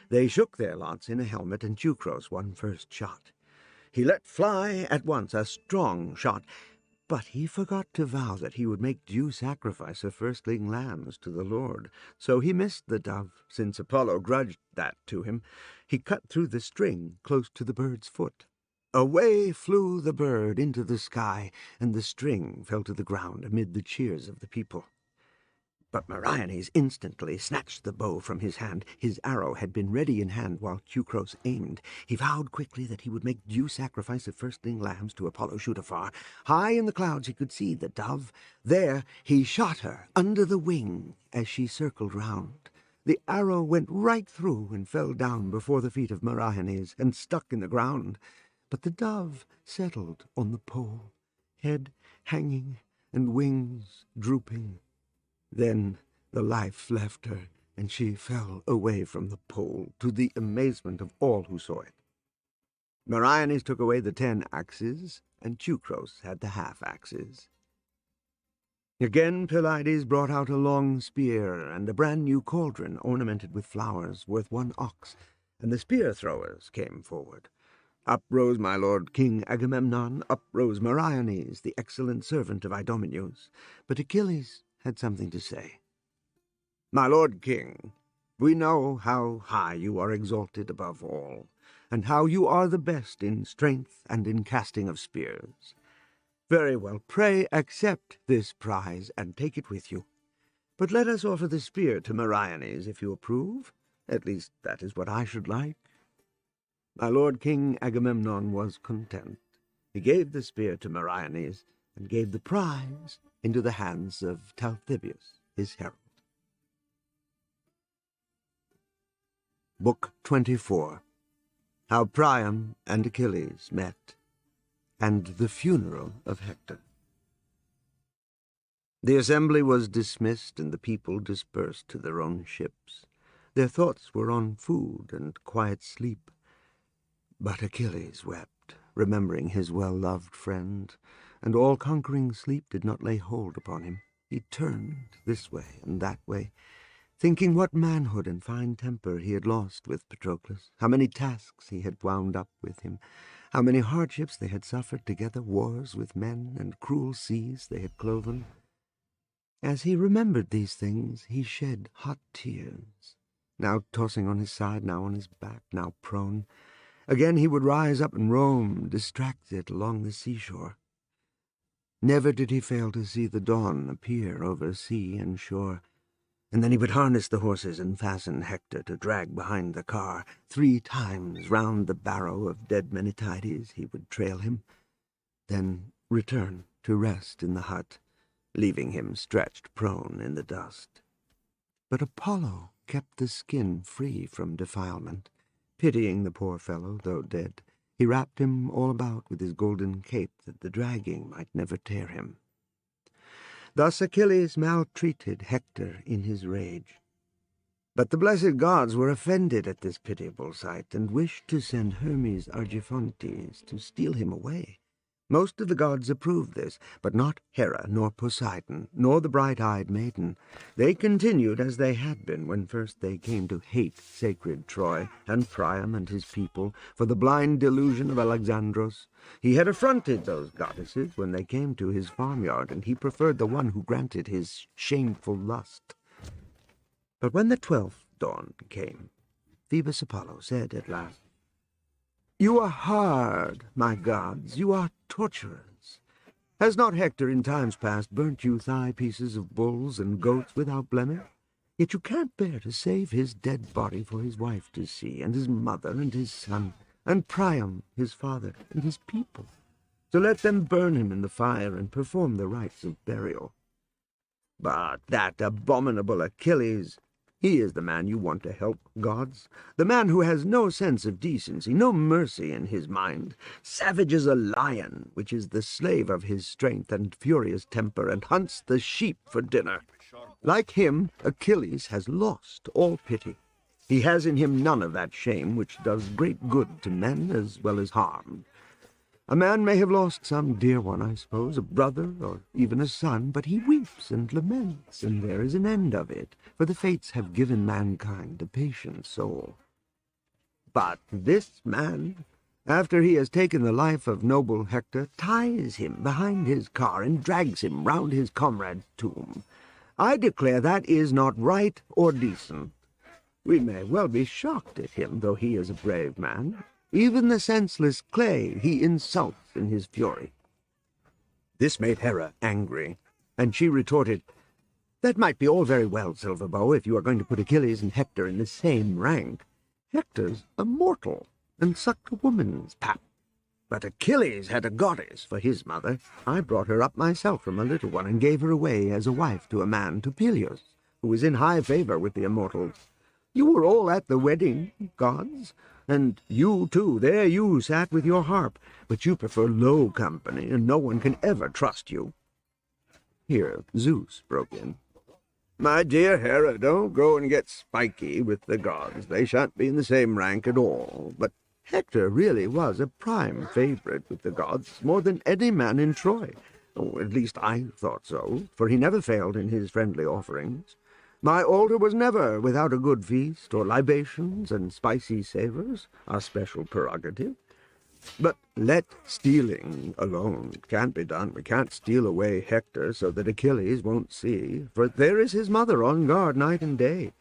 [SPEAKER 1] They shook their lots in a helmet, and Teucros won first shot. He let fly at once a strong shot, but he forgot to vow that he would make due sacrifice of firstling lambs to the Lord. So he missed the dove, since Apollo grudged that to him. He cut through the string close to the bird's foot. Away flew the bird into the sky, and the string fell to the ground amid the cheers of the people. But Meriones instantly snatched the bow from his hand. His arrow had been ready in hand while Teucros aimed. He vowed quickly that he would make due sacrifice of firstling lambs to Apollo shoot afar. High in the clouds he could see the dove. There he shot her under the wing as she circled round. The arrow went right through and fell down before the feet of Meriones and stuck in the ground. But the dove settled on the pole, head hanging and wings drooping. Then the life left her, and she fell away from the pole, to the amazement of all who saw it. Meriones took away the 10 axes, and Teucros had the half-axes. Again Pylades brought out a long spear, and a brand-new cauldron ornamented with flowers, worth 1 ox, and the spear-throwers came forward. Up rose my lord King Agamemnon, up rose Meriones, the excellent servant of Idomeneus, but Achilles had something to say. "My lord king, we know how high you are exalted above all, and how you are the best in strength and in casting of spears. Very well, pray accept this prize and take it with you. But let us offer the spear to Meriones if you approve. At least that is what I should like." My lord King Agamemnon was content. He gave the spear to Meriones, and gave the prize into the hands of Talthybius, his herald. Book 24. How Priam and Achilles Met, and the Funeral of Hector. The assembly was dismissed, and the people dispersed to their own ships. Their thoughts were on food and quiet sleep. But Achilles wept, remembering his well-loved friend, and all-conquering sleep did not lay hold upon him. He turned this way and that way, thinking what manhood and fine temper he had lost with Patroclus, how many tasks he had wound up with him, how many hardships they had suffered together, wars with men, and cruel seas they had cloven. As he remembered these things, he shed hot tears, now tossing on his side, now on his back, now prone. Again he would rise up and roam, distracted, along the seashore. Never did he fail to see the dawn appear over sea and shore, and then he would harness the horses and fasten Hector to drag behind the car. 3 times round the barrow of dead Menetides he would trail him, then return to rest in the hut, leaving him stretched prone in the dust. But Apollo kept the skin free from defilement. Pitying the poor fellow, though dead, he wrapped him all about with his golden cape, that the dragging might never tear him. Thus Achilles maltreated Hector in his rage. But the blessed gods were offended at this pitiable sight, and wished to send Hermes Argifontes to steal him away. Most of the gods approved this, but not Hera, nor Poseidon, nor the bright-eyed maiden. They continued as they had been when first they came to hate sacred Troy, and Priam and his people, for the blind delusion of Alexandros. He had affronted those goddesses when they came to his farmyard, and he preferred the one who granted his shameful lust. But when the 12th dawn came, Phoebus Apollo said at last, "You are hard, my gods, you are torturers. Has not Hector in times past burnt you thigh pieces of bulls and goats without blemish? Yet you can't bear to save his dead body for his wife to see, and his mother and his son, and Priam his father, and his people. So let them burn him in the fire and perform the rites of burial. But that abominable Achilles, he is the man you want to help, gods. The man who has no sense of decency, no mercy in his mind, savage as a lion, which is the slave of his strength and furious temper, and hunts the sheep for dinner. Like him, Achilles has lost all pity. He has in him none of that shame which does great good to men as well as harm. A man may have lost some dear one, I suppose, a brother or even a son, but he weeps and laments, and there is an end of it, for the fates have given mankind a patient soul. But this man, after he has taken the life of noble Hector, ties him behind his car and drags him round his comrade's tomb. I declare that is not right or decent. We may well be shocked at him, though he is a brave man. Even the senseless clay he insults in his fury." This made Hera angry, and she retorted, "That might be all very well, Silverbow, if you are going to put Achilles and Hector in the same rank. Hector's a mortal, and sucked a woman's pap. But Achilles had a goddess for his mother. I brought her up myself from a little one, and gave her away as a wife to a man, to Peleus, who was in high favour with the immortals. You were all at the wedding, gods, and you, too, there you sat with your harp, but you prefer low company, and no one can ever trust you." Here Zeus broke in. "My dear Hera, don't go and get spiky with the gods. They shan't be in the same rank at all. But Hector really was a prime favourite with the gods, more than any man in Troy. Oh, at least I thought so, for he never failed in his friendly offerings. My altar was never without a good feast, or libations and spicy savours, our special prerogative. But let stealing alone. It can't be done. We can't steal away Hector so that Achilles won't see, for there is his mother on guard night and day.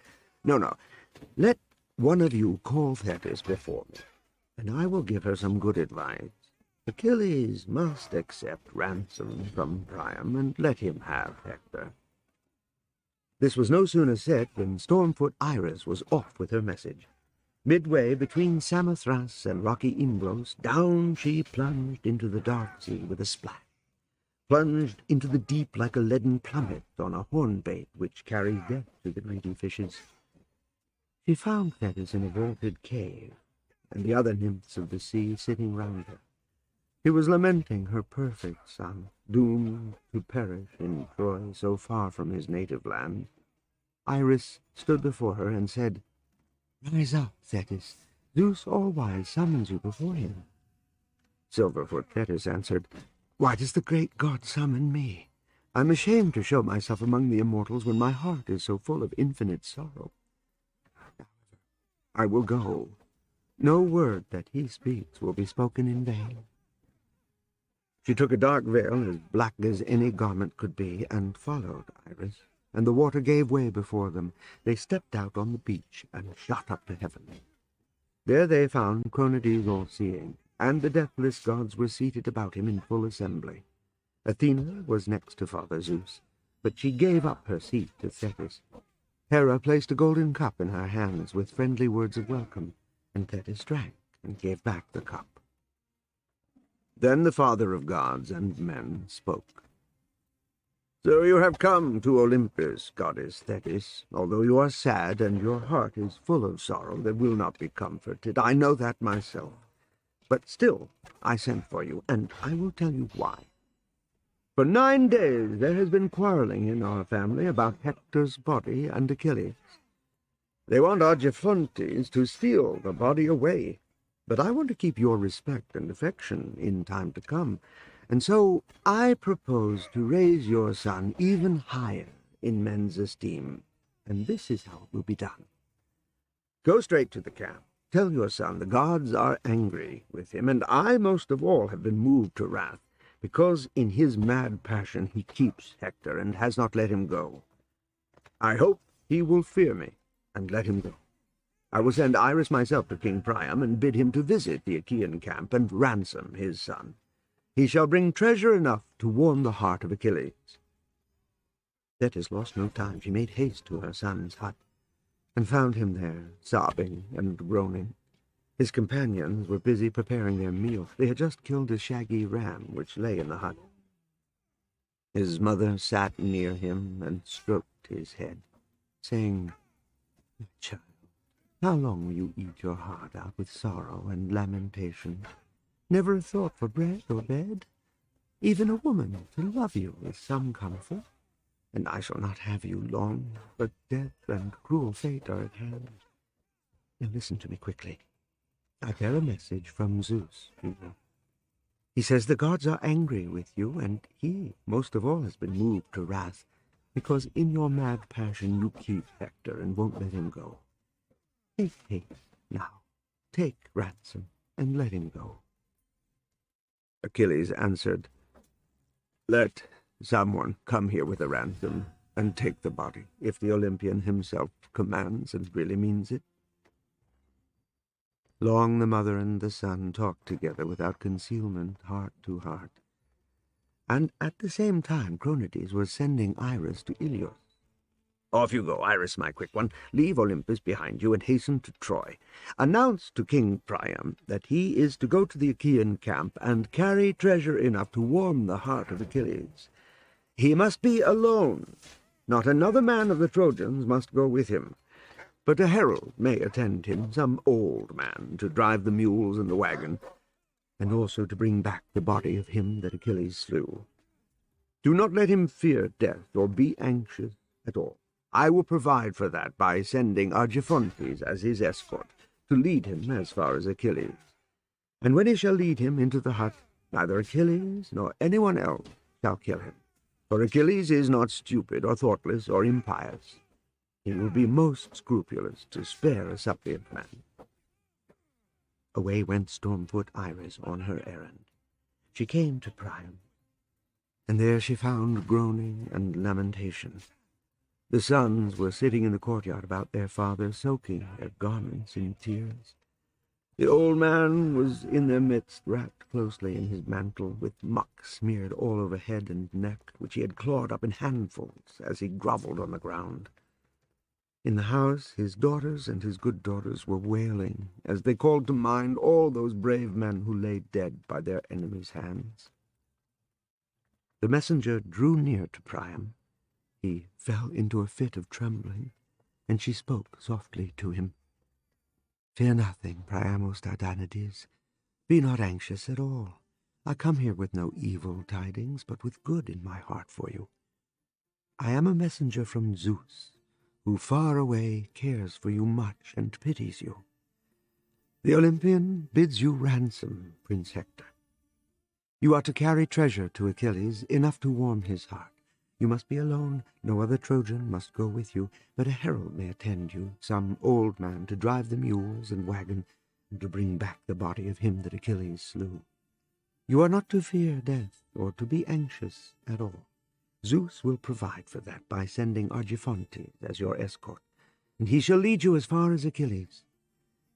[SPEAKER 1] No, let one of you call Thetis before me, and I will give her some good advice. Achilles must accept ransom from Priam, and let him have Hector." This was no sooner said than Stormfoot Iris was off with her message. Midway between Samothrace and rocky Imbros, down she plunged into the dark sea with a splash, plunged into the deep like a leaden plummet on a hornbait which carries death to the greedy fishes. She found Thetis in a vaulted cave, and the other nymphs of the sea sitting round her. She was lamenting her perfect son, doomed to perish in Troy, so far from his native land. Iris stood before her and said, "Rise up, Thetis. Zeus all-wise summons you before him." Silverfoot Thetis answered, "Why does the great god summon me? I'm ashamed to show myself among the immortals when my heart is so full of infinite sorrow. I will go. No word that he speaks will be spoken in vain." She took a dark veil, as black as any garment could be, and followed Iris, and the water gave way before them. They stepped out on the beach and shot up to heaven. There they found Cronades all-seeing, and the deathless gods were seated about him in full assembly. Athena was next to Father Zeus, but she gave up her seat to Thetis. Hera placed a golden cup in her hands with friendly words of welcome, and Thetis drank and gave back the cup. Then the father of gods and men spoke. "So you have come to Olympus, goddess Thetis, although you are sad and your heart is full of sorrow that will not be comforted. I know that myself. But still I sent for you, and I will tell you why. For 9 days there has been quarreling in our family about Hector's body and Achilles. They want Argifontes to steal the body away. But I want to keep your respect and affection in time to come, and so I propose to raise your son even higher in men's esteem, and this is how it will be done. Go straight to the camp. Tell your son the gods are angry with him, and I most of all have been moved to wrath, because in his mad passion he keeps Hector and has not let him go. I hope he will fear me and let him go. I will send Iris myself to King Priam and bid him to visit the Achaean camp and ransom his son. He shall bring treasure enough to warm the heart of Achilles." Thetis lost no time. She made haste to her son's hut, and found him there, sobbing and groaning. His companions were busy preparing their meal. They had just killed a shaggy ram which lay in the hut. His mother sat near him and stroked his head, saying, "My child, how long will you eat your heart out with sorrow and lamentation? Never a thought for bread or bed? Even a woman to love you is some comfort. And I shall not have you long, but death and cruel fate are at hand. Now listen to me quickly. I bear a message from Zeus, you know. He says the gods are angry with you, and he, most of all, has been moved to wrath, because in your mad passion you keep Hector and won't let him go. Take haste now, take ransom, and let him go." Achilles answered, "Let someone come here with a ransom and take the body, if the Olympian himself commands and really means it." Long the mother and the son talked together without concealment, heart to heart. And at the same time Cronades was sending Iris to Iliad. "Off you go, Iris, my quick one. Leave Olympus behind you and hasten to Troy. Announce to King Priam that he is to go to the Achaean camp and carry treasure enough to warm the heart of Achilles. He must be alone. Not another man of the Trojans must go with him. But a herald may attend him, some old man, to drive the mules and the wagon, and also to bring back the body of him that Achilles slew. Do not let him fear death or be anxious at all. I will provide for that by sending Argifontes as his escort, to lead him as far as Achilles. And when he shall lead him into the hut, neither Achilles nor anyone else shall kill him. For Achilles is not stupid or thoughtless or impious. He will be most scrupulous to spare a suppliant man." Away went Stormfoot Iris on her errand. She came to Priam, and there she found groaning and lamentation. The sons were sitting in the courtyard about their father, soaking their garments in tears. The old man was in their midst, wrapped closely in his mantle, with muck smeared all over head and neck, which he had clawed up in handfuls as he grovelled on the ground. In the house his daughters and his good daughters were wailing, as they called to mind all those brave men who lay dead by their enemies' hands. The messenger drew near to Priam. He fell into a fit of trembling, and she spoke softly to him. "Fear nothing, Priamos Dardanides. Be not anxious at all. I come here with no evil tidings, but with good in my heart for you. I am a messenger from Zeus, who far away cares for you much and pities you. The Olympian bids you ransom Prince Hector. You are to carry treasure to Achilles, enough to warm his heart, You must be alone. No other Trojan must go with you, but a herald may attend you, some old man to drive the mules and wagon, and to bring back the body of him that Achilles slew. You are not to fear death, or to be anxious at all. Zeus will provide for that by sending Argifontes as your escort, and he shall lead you as far as Achilles.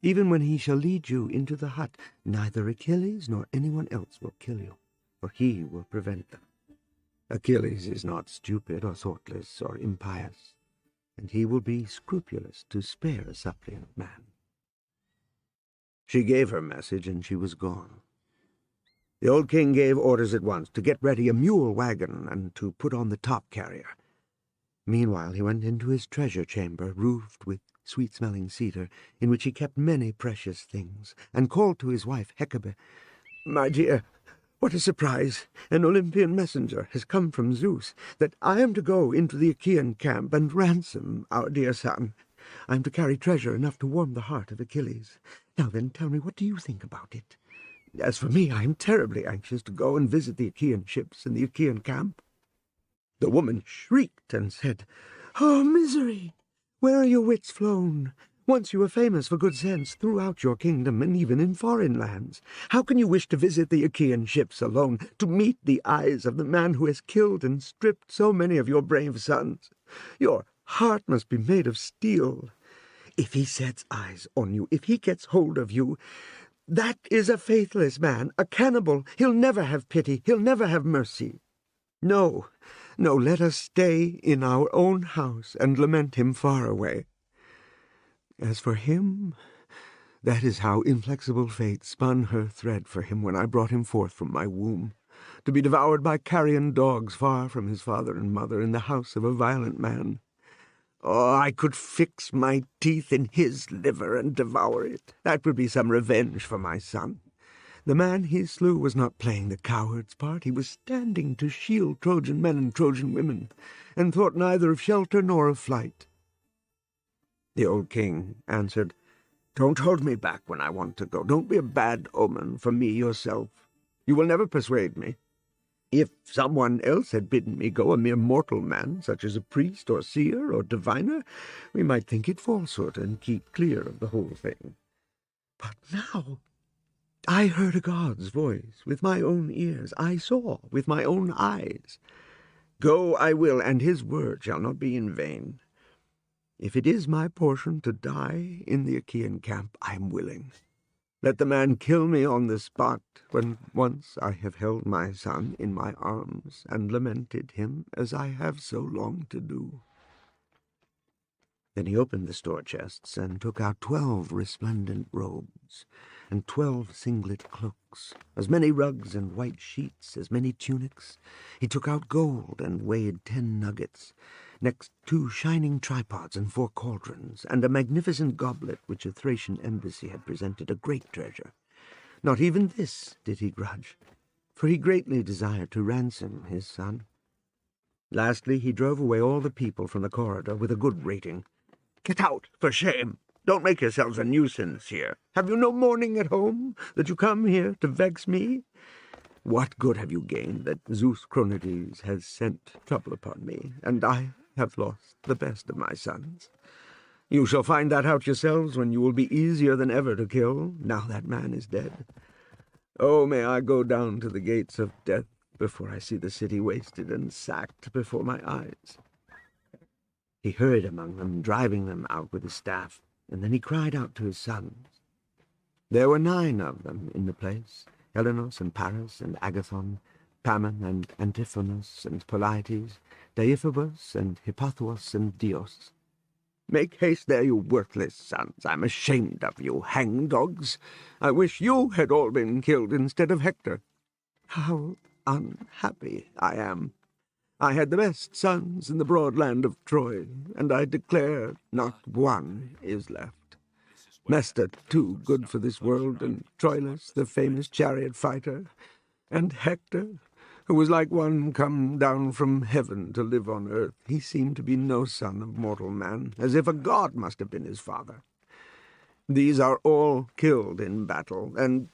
[SPEAKER 1] Even when he shall lead you into the hut, neither Achilles nor anyone else will kill you, for he will prevent them. Achilles is not stupid or thoughtless or impious, and he will be scrupulous to spare a suppliant man." She gave her message, and she was gone. The old king gave orders at once to get ready a mule wagon and to put on the top carrier. Meanwhile he went into his treasure chamber, roofed with sweet-smelling cedar, in which he kept many precious things, and called to his wife Hecabe, "My dear, what a surprise! An Olympian messenger has come from Zeus, that I am to go into the Achaean camp and ransom our dear son. I am to carry treasure enough to warm the heart of Achilles. Now then, tell me, what do you think about it? As for me, I am terribly anxious to go and visit the Achaean ships and the Achaean camp." The woman shrieked and said, "Oh, misery! Where are your wits flown? Once you were famous for good sense throughout your kingdom and even in foreign lands. How can you wish to visit the Achaean ships alone, to meet the eyes of the man who has killed and stripped so many of your brave sons? Your heart must be made of steel. If he sets eyes on you, if he gets hold of you, that is a faithless man, a cannibal. He'll never have pity, he'll never have mercy. No, no, let us stay in our own house and lament him far away. As for him, that is how inflexible fate spun her thread for him when I brought him forth from my womb, to be devoured by carrion dogs far from his father and mother in the house of a violent man. Oh, I could fix my teeth in his liver and devour it. That would be some revenge for my son. The man he slew was not playing the coward's part. He was standing to shield Trojan men and Trojan women, and thought neither of shelter nor of flight." The old king answered, "Don't hold me back when I want to go. Don't be a bad omen for me yourself. You will never persuade me. If someone else had bidden me go, a mere mortal man, such as a priest or seer or diviner, we might think it falsehood and keep clear of the whole thing. But now I heard a god's voice with my own ears. I saw with my own eyes. Go I will, and his word shall not be in vain. If it is my portion to die in the Achaean camp, I am willing. Let the man kill me on the spot, when once I have held my son in my arms and lamented him as I have so longed to do." Then he opened the store chests and took out 12 resplendent robes, and 12 singlet cloaks, as many rugs and white sheets, as many tunics. He took out gold and weighed 10 nuggets, next 2 shining tripods and 4 cauldrons, and a magnificent goblet which a Thracian embassy had presented, a great treasure. Not even this did he grudge, for he greatly desired to ransom his son. Lastly, he drove away all the people from the corridor with a good rating. "Get out, for shame! Don't make yourselves a nuisance here. Have you no mourning at home, that you come here to vex me? What good have you gained that Zeus Cronades has sent trouble upon me, and I have lost the best of my sons? You shall find that out yourselves when you will be easier than ever to kill, now that man is dead. Oh, may I go down to the gates of death before I see the city wasted and sacked before my eyes." He hurried among them, driving them out with his staff, and then he cried out to his sons. There were 9 of them in the place, Helenos and Paris and Agathon, Pammon and Antiphonus and Polites, Deiphobus and Hippothous and Dios. "Make haste there, you worthless sons. I'm ashamed of you, hang-dogs. I wish you had all been killed instead of Hector. How unhappy I am. I had the best sons in the broad land of Troy, and I declare not one is left. Nestor, too good for this world, and Troilus, the famous chariot fighter, and Hector, who was like one come down from heaven to live on earth. He seemed to be no son of mortal man, as if a god must have been his father. These are all killed in battle, and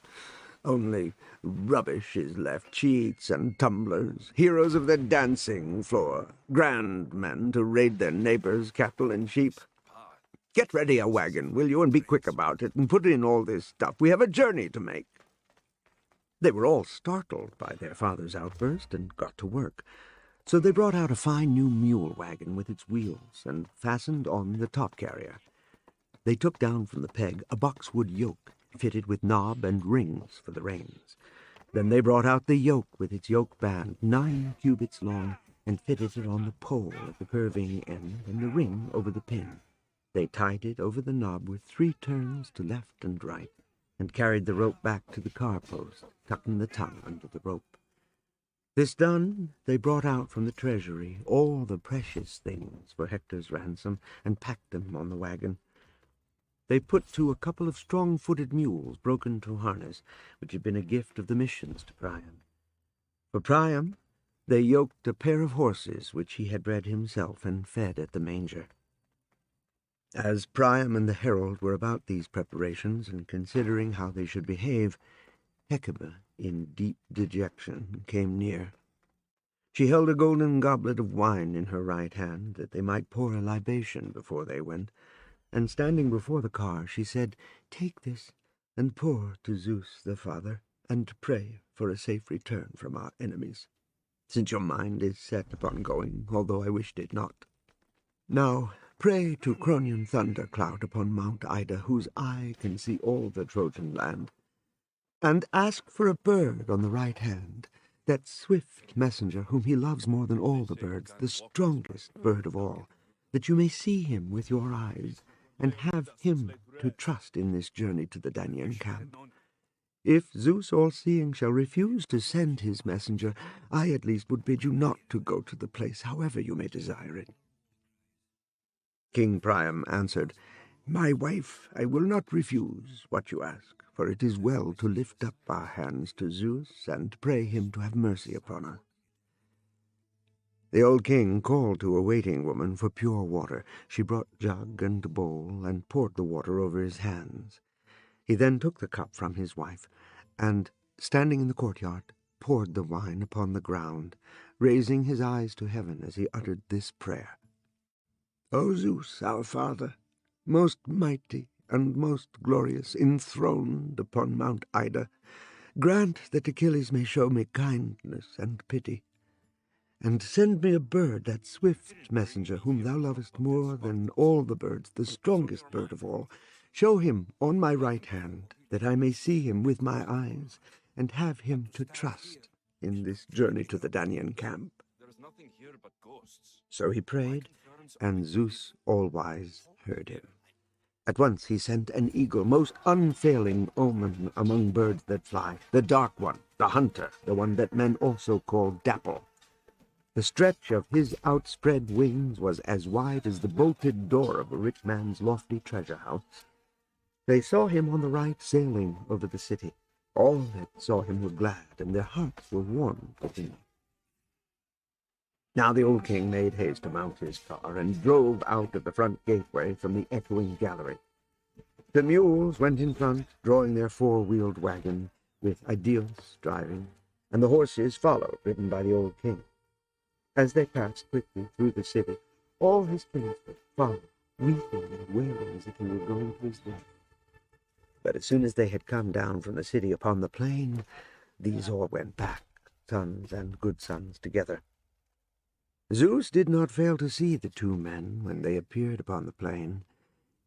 [SPEAKER 1] Only rubbish is left, cheats and tumblers, heroes of the dancing floor, grand men to raid their neighbors' cattle and sheep. Get ready a wagon, will you, and be quick about it, and put in all this stuff. We have a journey to make." They were all startled by their father's outburst and got to work. So they brought out a fine new mule wagon with its wheels and fastened on the top carrier. They took down from the peg a boxwood yoke fitted with knob and rings for the reins. Then they brought out the yoke with its yoke band, 9 cubits long, and fitted it on the pole at the curving end and the ring over the pin. They tied it over the knob with 3 turns to left and right, and carried the rope back to the car post, tucking the tongue under the rope. This done, they brought out from the treasury all the precious things for Hector's ransom, and packed them on the wagon. They put to a couple of strong-footed mules broken to harness, which had been a gift of the missions to Priam. For Priam, they yoked a pair of horses which he had bred himself and fed at the manger. As Priam and the herald were about these preparations and considering how they should behave, Hecuba, in deep dejection, came near. She held a golden goblet of wine in her right hand, that they might pour a libation before they went, and standing before the car, she said, "Take this, and pour to Zeus the Father, and pray for a safe return from our enemies, since your mind is set upon going, although I wished it not. Now pray to Cronian thundercloud upon Mount Ida, whose eye can see all the Trojan land, and ask for a bird on the right hand, that swift messenger whom he loves more than all the birds, the strongest bird of all, that you may see him with your eyes, and have him to trust in this journey to the Danaan camp. If Zeus all-seeing shall refuse to send his messenger, I at least would bid you not to go to the place, however you may desire it." King Priam answered, "My wife, I will not refuse what you ask, for it is well to lift up our hands to Zeus and pray him to have mercy upon us." The old king called to a waiting woman for pure water. She brought jug and bowl, and poured the water over his hands. He then took the cup from his wife, and, standing in the courtyard, poured the wine upon the ground, raising his eyes to heaven as he uttered this prayer. "O Zeus, our father, most mighty and most glorious, enthroned upon Mount Ida, grant that Achilles may show me kindness and pity, and send me a bird, that swift messenger whom thou lovest more than all the birds, the strongest bird of all. Show him on my right hand, that I may see him with my eyes, and have him to trust in this journey to the Danaan camp." So he prayed, and Zeus all-wise heard him. At once he sent an eagle, most unfailing omen among birds that fly, the dark one, the hunter, the one that men also call Dapple. The stretch of his outspread wings was as wide as the bolted door of a rich man's lofty treasure house. They saw him on the right sailing over the city. All that saw him were glad, and their hearts were warmed within them. Now the old king made haste to mount his car, and drove out of the front gateway from the echoing gallery. The mules went in front, drawing their 4-wheeled wagon, with Aeneas driving, and the horses followed, ridden by the old king. As they passed quickly through the city, all his kinsfolk followed, weeping and wailing as if he were going to his death. But as soon as they had come down from the city upon the plain, these all went back, sons and good sons together. Zeus did not fail to see the 2 men when they appeared upon the plain.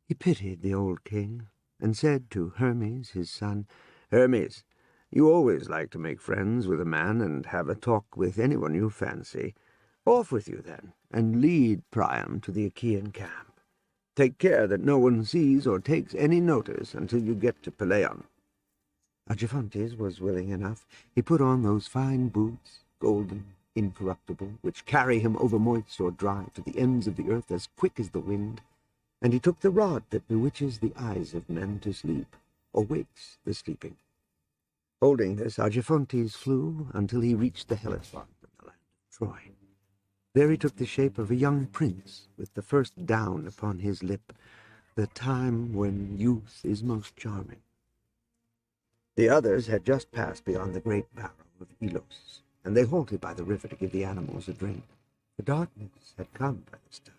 [SPEAKER 1] He pitied the old king, and said to Hermes, his son, "Hermes, you always like to make friends with a man and have a talk with anyone you fancy. Off with you, then, and lead Priam to the Achaean camp. Take care that no one sees or takes any notice until you get to Peleon." Argiphantes was willing enough. He put on those fine boots, golden, incorruptible, which carry him over moist or dry to the ends of the earth as quick as the wind, and he took the rod that bewitches the eyes of men to sleep, or wakes the sleeping. Holding this, Argiphantes flew until he reached the Hellespont in the land of Troy. There he took the shape of a young prince, with the first down upon his lip, the time when youth is most charming. The others had just passed beyond the great barrow of Ilos, and they halted by the river to give the animals a drink. The darkness had come by this time.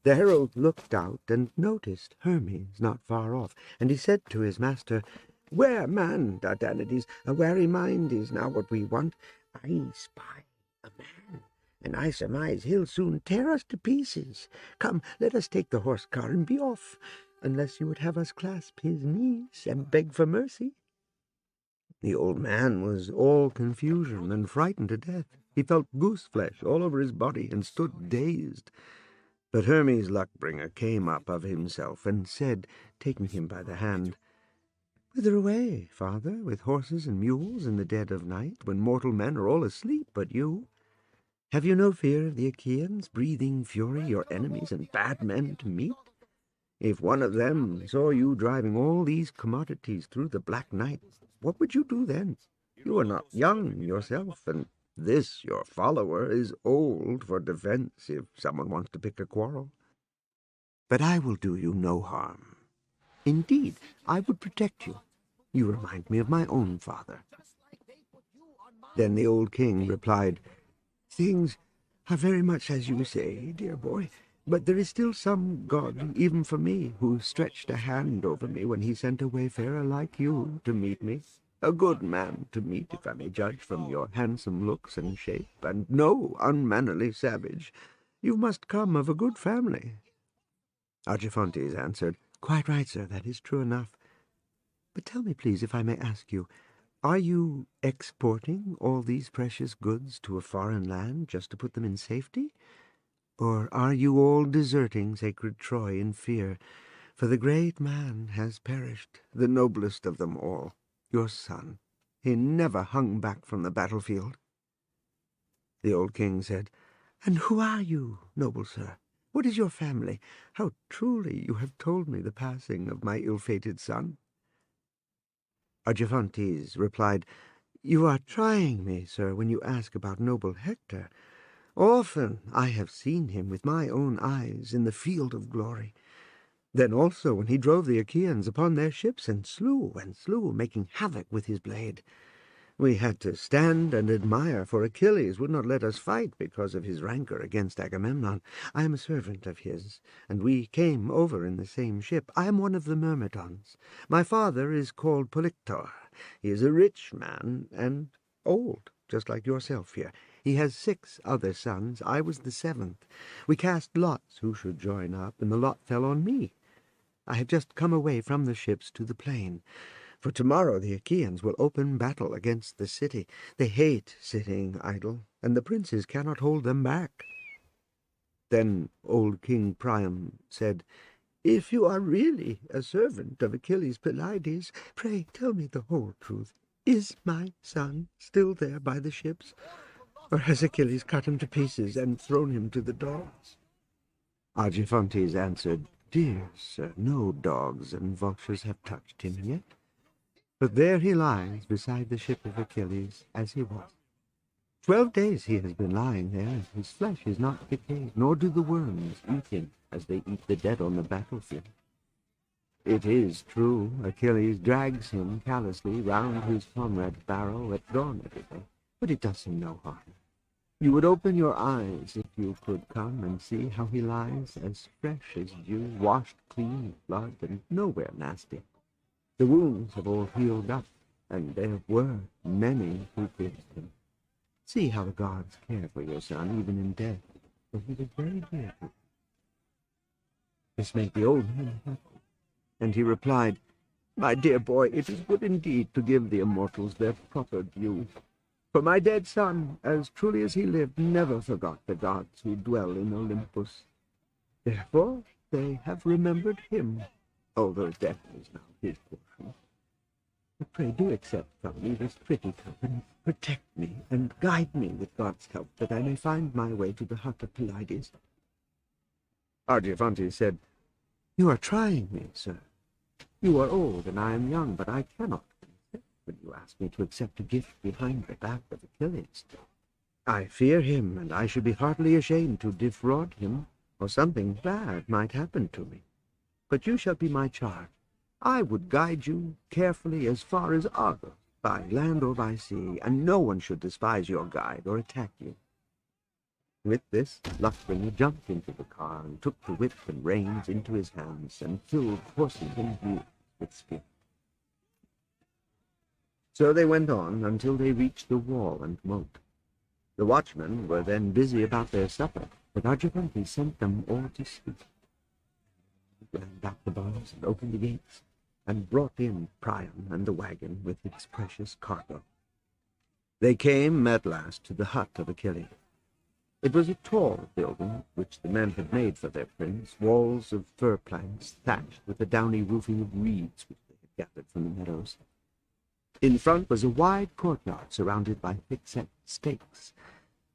[SPEAKER 1] The herald looked out and noticed Hermes not far off, and he said to his master, "Ware, man, Diomedes, a wary mind is now what we want. I spy a man, and I surmise he'll soon tear us to pieces. Come, let us take the horse-car and be off, unless you would have us clasp his knees and beg for mercy." The old man was all confusion and frightened to death. He felt goose-flesh all over his body and stood dazed. But Hermes Luck-bringer came up of himself and said, taking him by the hand, "Whither away, father, with horses and mules in the dead of night, when mortal men are all asleep but you? Have you no fear of the Achaeans, breathing fury, your enemies and bad men to meet? If one of them saw you driving all these commodities through the black night, what would you do then? You are not young yourself, and this, your follower, is old for defense if someone wants to pick a quarrel. But I will do you no harm. Indeed, I would protect you. You remind me of my own father." Then the old king replied, "Things are very much as you say, dear boy, but there is still some God, even for me, who stretched a hand over me when he sent a wayfarer like you to meet me. A good man to meet, if I may judge from your handsome looks and shape, and no unmannerly savage. You must come of a good family." Argiphantes answered, "Quite right, sir, that is true enough. But tell me, please, if I may ask you, are you exporting all these precious goods to a foreign land just to put them in safety? Or are you all deserting sacred Troy in fear? For the great man has perished, the noblest of them all, your son. He never hung back from the battlefield." The old king said, "And who are you, noble sir? What is your family? How truly you have told me the passing of my ill-fated son." Argiphantes replied, "You are trying me, sir, when you ask about noble Hector. Often I have seen him with my own eyes in the field of glory. Then also when he drove the Achaeans upon their ships and slew, making havoc with his blade. We had to stand and admire, for Achilles would not let us fight because of his rancor against Agamemnon. I am a servant of his, and we came over in the same ship. I am one of the Myrmidons. My father is called Polyctor. He is a rich man and old, just like yourself here. He has 6 other sons. I was the 7th. We cast lots who should join up, and the lot fell on me. I have just come away from the ships to the plain. For tomorrow the Achaeans will open battle against the city. They hate sitting idle, and the princes cannot hold them back." Then old King Priam said, "If you are really a servant of Achilles Pylades, pray tell me the whole truth. Is my son still there by the ships, or has Achilles cut him to pieces and thrown him to the dogs?" Argiphantes answered, "Dear sir, no dogs and vultures have touched him yet. But there he lies beside the ship of Achilles, as he was. 12 days he has been lying there, and his flesh is not decayed, nor do the worms eat him as they eat the dead on the battlefield. It is true, Achilles drags him callously round his comrade's barrow at dawn every day, but it does him no harm. You would open your eyes if you could come and see how he lies, as fresh as dew, washed clean of blood, and nowhere nasty. The wounds have all healed up, and there were many who pierced him. See how the gods care for your son, even in death, for he was very dear to them." This made the old man happy, and he replied, "My dear boy, it is good indeed to give the immortals their proper due. For my dead son, as truly as he lived, never forgot the gods who dwell in Olympus. Therefore they have remembered him, although death is now his portion. But pray do accept from me this pretty company. Protect me and guide me with God's help, that I may find my way to the hut of Pylades." Argiphantes said, "You are trying me, sir. You are old and I am young, but I cannot consent when you ask me to accept a gift behind the back of Achilles. I fear him, and I should be heartily ashamed to defraud him, or something bad might happen to me. But you shall be my charge. I would guide you carefully as far as Argos, by land or by sea, and no one should despise your guide or attack you." With this, Luckbringer jumped into the car and took the whip and reins into his hands and filled horses and mules with spirit. So they went on until they reached the wall and moat. The watchmen were then busy about their supper, but Argiope sent them all to sleep. He ran back the bars and opened the gates, and brought in Priam and the wagon with its precious cargo. They came at last to the hut of Achilles. It was a tall building which the men had made for their prince, walls of fir planks thatched with a downy roofing of reeds which they had gathered from the meadows. In front was a wide courtyard surrounded by thick-set stakes.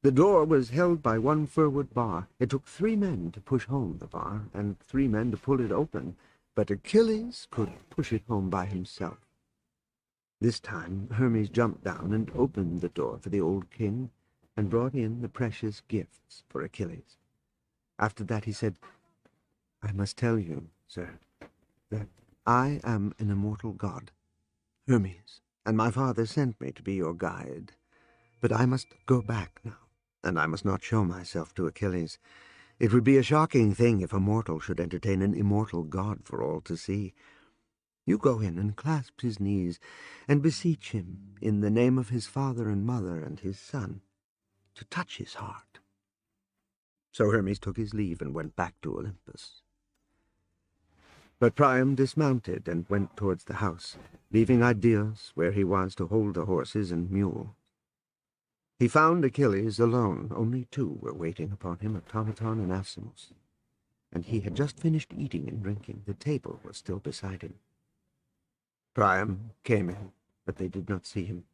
[SPEAKER 1] The door was held by one firwood bar. It took 3 men to push home the bar, and 3 men to pull it open, but Achilles could push it home by himself. This time Hermes jumped down and opened the door for the old king, and brought in the precious gifts for Achilles. After that he said, "I must tell you, sir, that I am an immortal god, Hermes, and my father sent me to be your guide. But I must go back now, and I must not show myself to Achilles. It would be a shocking thing if a mortal should entertain an immortal god for all to see. You go in and clasp his knees, and beseech him, in the name of his father and mother and his son, to touch his heart." So Hermes took his leave and went back to Olympus. But Priam dismounted and went towards the house, leaving Idaeus where he was to hold the horses and mule. He found Achilles alone. Only 2 were waiting upon him, Automaton and Alcimus, and he had just finished eating and drinking. The table was still beside him. Priam came in, but they did not see him.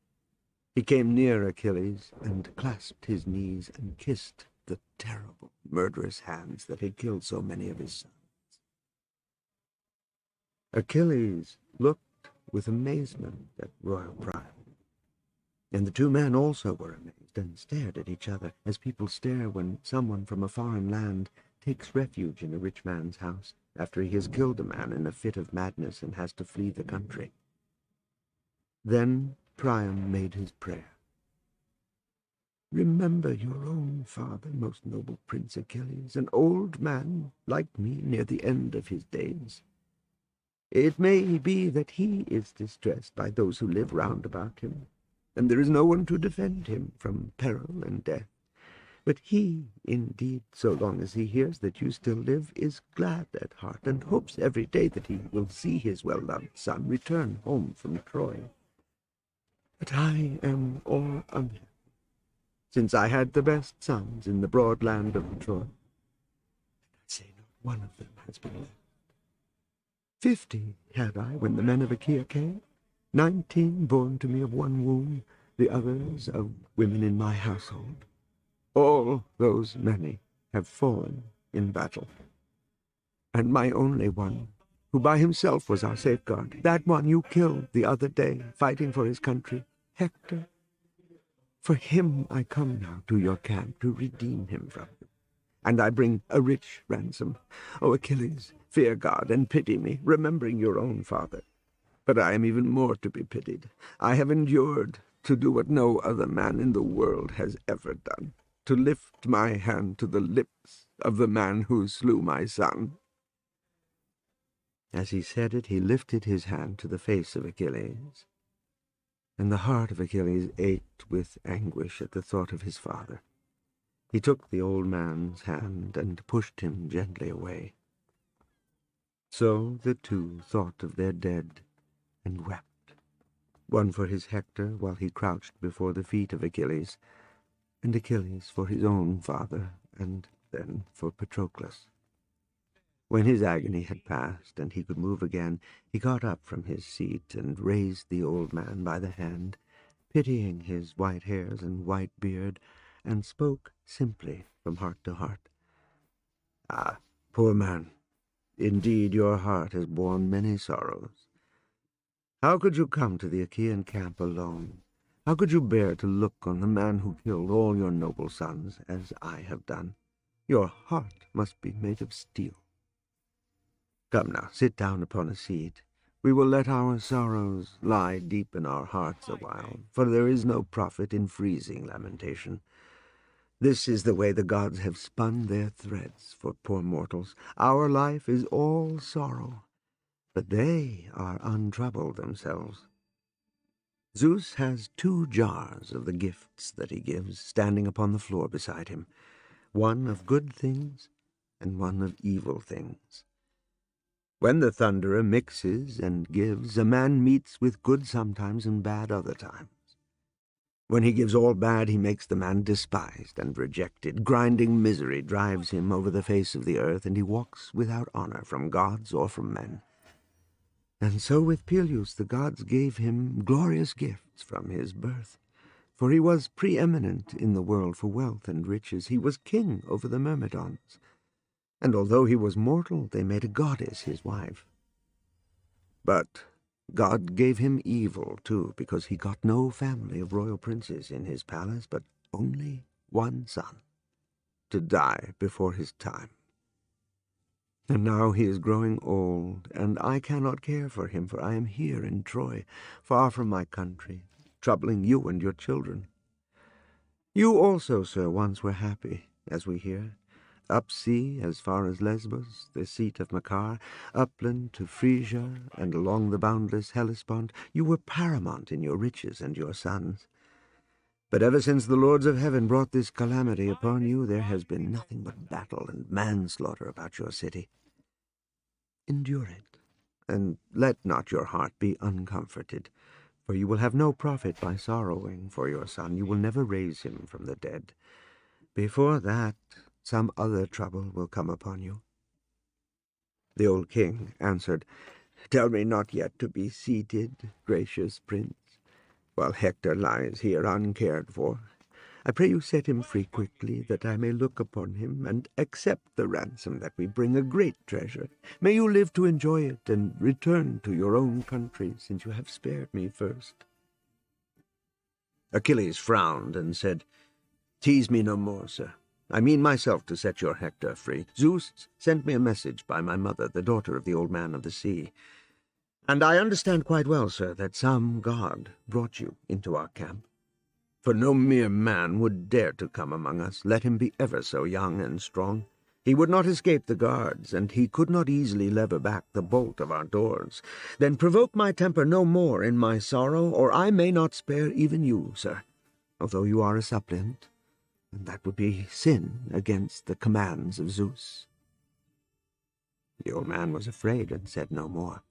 [SPEAKER 1] He came near Achilles and clasped his knees and kissed the terrible, murderous hands that had killed so many of his sons. Achilles looked with amazement at royal Priam, and the 2 men also were amazed and stared at each other, as people stare when someone from a foreign land takes refuge in a rich man's house after he has killed a man in a fit of madness and has to flee the country. Then Priam made his prayer. "Remember your own father, most noble Prince Achilles, an old man like me near the end of his days. It may be that he is distressed by those who live round about him, and there is no one to defend him from peril and death. But he, indeed, so long as he hears that you still live, is glad at heart, and hopes every day that he will see his well-loved son return home from Troy. But I am all unhappy, since I had the best sons in the broad land of Troy, and I say not one of them has been left. 50 had I when the men of Achaea came, 19 born to me of one womb, the others of women in my household. All those many have fallen in battle, and my only one, who by himself was our safeguard, that one you killed the other day, fighting for his country, Hector. For him I come now to your camp to redeem him from you, and I bring a rich ransom. O Achilles, fear God and pity me, remembering your own father. But I am even more to be pitied. I have endured to do what no other man in the world has ever done, to lift my hand to the lips of the man who slew my son." As he said it, he lifted his hand to the face of Achilles, and the heart of Achilles ached with anguish at the thought of his father. He took the old man's hand and pushed him gently away. So the 2 thought of their dead and wept, one for his Hector while he crouched before the feet of Achilles, and Achilles for his own father, and then for Patroclus. When his agony had passed and he could move again, he got up from his seat and raised the old man by the hand, pitying his white hairs and white beard, and spoke simply from heart to heart. "Ah, poor man, indeed your heart has borne many sorrows. How could you come to the Achaean camp alone? How could you bear to look on the man who killed all your noble sons, as I have done? Your heart must be made of steel. Come now, sit down upon a seat. We will let our sorrows lie deep in our hearts a while, for there is no profit in freezing lamentation. This is the way the gods have spun their threads for poor mortals. Our life is all sorrow, but they are untroubled themselves. Zeus has 2 jars of the gifts that he gives standing upon the floor beside him, one of good things and one of evil things. When the thunderer mixes and gives, a man meets with good sometimes and bad other times. When he gives all bad, he makes the man despised and rejected. Grinding misery drives him over the face of the earth, and he walks without honor from gods or from men. And so with Peleus the gods gave him glorious gifts from his birth, for he was preeminent in the world for wealth and riches. He was king over the Myrmidons, and although he was mortal, they made a goddess his wife. But God gave him evil, too, because he got no family of royal princes in his palace, but only one son, to die before his time. And now he is growing old, and I cannot care for him, for I am here in Troy, far from my country, troubling you and your children. You also, sir, once were happy, as we hear, up sea as far as Lesbos, the seat of Macar, upland to Phrygia, and along the boundless Hellespont. You were paramount in your riches and your sons. But ever since the lords of heaven brought this calamity upon you, there has been nothing but battle and manslaughter about your city. Endure it, and let not your heart be uncomforted, for you will have no profit by sorrowing for your son. You will never raise him from the dead. Before that, some other trouble will come upon you. The old king answered, "Tell me not yet to be seated, gracious prince, while Hector lies here uncared for. I pray you set him free quickly, that I may look upon him and accept the ransom that we bring, a great treasure. May you live to enjoy it and return to your own country, since you have spared me first." Achilles frowned and said, "Tease me no more, sir. I mean myself to set your Hector free. Zeus sent me a message by my mother, the daughter of the old man of the sea. And I understand quite well, sir, that some god brought you into our camp. For no mere man would dare to come among us, let him be ever so young and strong. He would not escape the guards, and he could not easily lever back the bolt of our doors. Then provoke my temper no more in my sorrow, or I may not spare even you, sir, although you are a suppliant, and that would be sin against the commands of Zeus." The old man was afraid and said no more.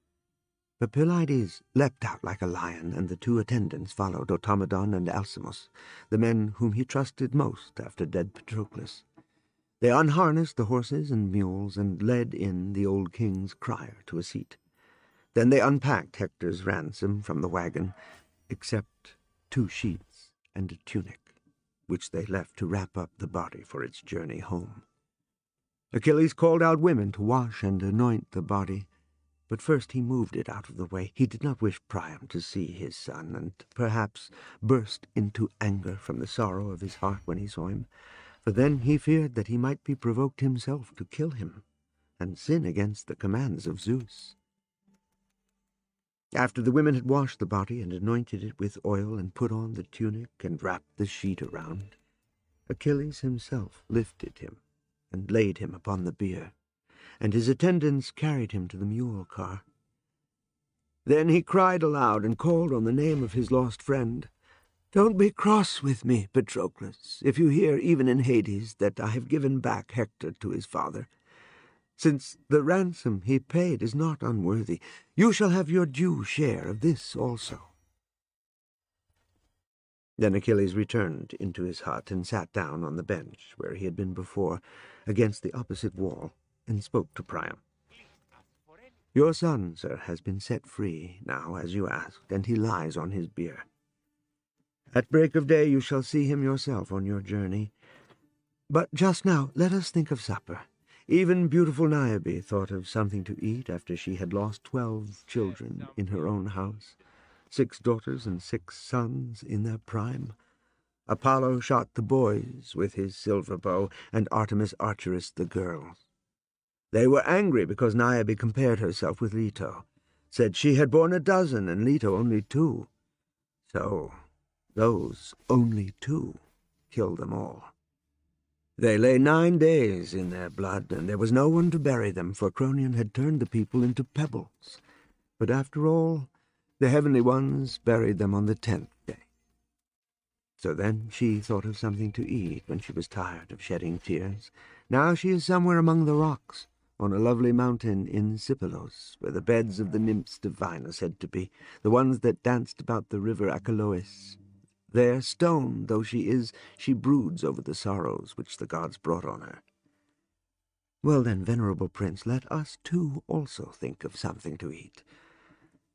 [SPEAKER 1] But Pylades leapt out like a lion, and the 2 attendants followed, Automedon and Alcimus, the men whom he trusted most after dead Patroclus. They unharnessed the horses and mules and led in the old king's crier to a seat. Then they unpacked Hector's ransom from the wagon, except 2 sheets and a tunic, which they left to wrap up the body for its journey home. Achilles called out women to wash and anoint the body, but first he moved it out of the way. He did not wish Priam to see his son, and perhaps burst into anger from the sorrow of his heart when he saw him, for then he feared that he might be provoked himself to kill him, and sin against the commands of Zeus. After the women had washed the body and anointed it with oil and put on the tunic and wrapped the sheet around, Achilles himself lifted him and laid him upon the bier, and his attendants carried him to the mule car. Then he cried aloud and called on the name of his lost friend. "Don't be cross with me, Patroclus, if you hear even in Hades that I have given back Hector to his father. Since the ransom he paid is not unworthy, you shall have your due share of this also." Then Achilles returned into his hut and sat down on the bench where he had been before, against the opposite wall, and spoke to Priam. "Your son, sir, has been set free now, as you asked, and he lies on his bier. At break of day you shall see him yourself on your journey. But just now let us think of supper. Even beautiful Niobe thought of something to eat after she had lost 12 children in her own house, 6 daughters and 6 sons in their prime. Apollo shot the boys with his silver bow, and Artemis archeress the girls. They were angry because Niobe compared herself with Leto. said she had borne 12 and Leto only 2. So those only 2 killed them all. They lay 9 days in their blood, and there was no one to bury them, for Cronion had turned the people into pebbles. But after all, the heavenly ones buried them on the 10th day. So then she thought of something to eat when she was tired of shedding tears. Now she is somewhere among the rocks, on a lovely mountain in Sipylos, where the beds of the nymphs divine are said to be, the ones that danced about the river Achilles. There, stoned though she is, she broods over the sorrows which the gods brought on her. Well then, venerable prince, let us too also think of something to eat.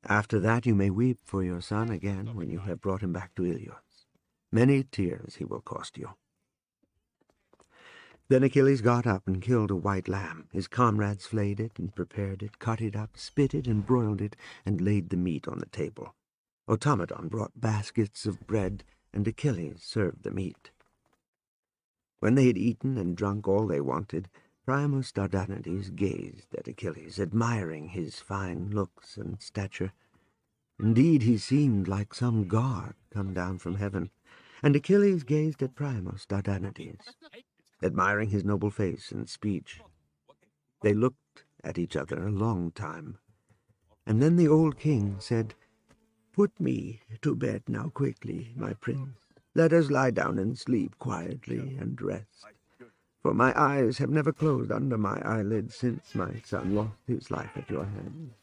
[SPEAKER 1] After that you may weep for your son again when you have brought him back to Iliad. Many tears he will cost you. Then Achilles got up and killed a white lamb. His comrades flayed it and prepared it, cut it up, spit it and broiled it, and laid the meat on the table. Automedon brought baskets of bread, and Achilles served the meat. When they had eaten and drunk all they wanted, Priamus Dardanides gazed at Achilles, admiring his fine looks and stature. Indeed, he seemed like some god come down from heaven, and Achilles gazed at Priamus Dardanides, admiring his noble face and speech. They looked at each other a long time, and then the old king said, "Put me to bed now quickly, my prince. Let us lie down and sleep quietly and rest, for my eyes have never closed under my eyelids since my son lost his life at your hands.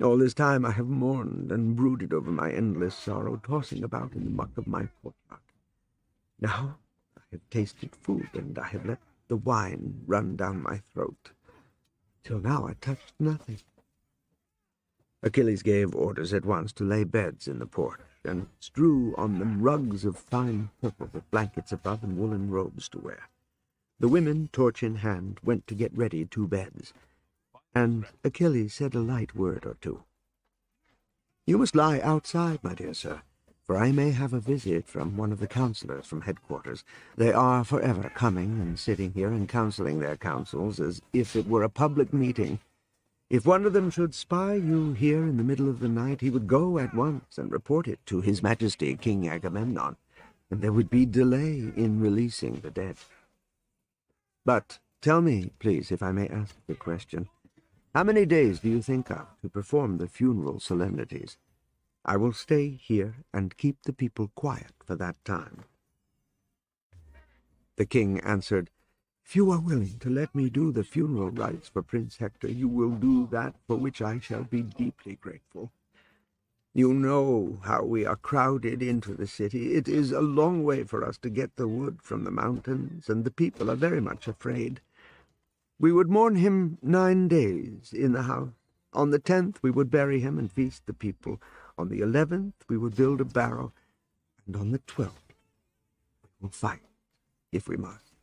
[SPEAKER 1] All this time I have mourned and brooded over my endless sorrow, tossing about in the muck of my courtyard. Now I have tasted food, and I have let the wine run down my throat. Till now I touched nothing." Achilles gave orders at once to lay beds in the porch, and strew on them rugs of fine purple with blankets above and woolen robes to wear. The women, torch in hand, went to get ready 2 beds, and Achilles said a light word or 2. "You must lie outside, my dear sir, for I may have a visit from one of the counselors from headquarters. They are forever coming and sitting here and counseling their counsels as if it were a public meeting. If one of them should spy you here in the middle of the night, he would go at once and report it to His Majesty King Agamemnon, and there would be delay in releasing the dead. But tell me, please, if I may ask the question, how many days do you think of to perform the funeral solemnities? I will stay here and keep the people quiet for that time." The king answered, "If you are willing to let me do the funeral rites for Prince Hector, you will do that for which I shall be deeply grateful. You know how we are crowded into the city. It is a long way for us to get the wood from the mountains, and the people are very much afraid. We would mourn him 9 days in the house. On the 10th we would bury him and feast the people. On the 11th we would build a barrow, and on the 12th we will fight, if we must."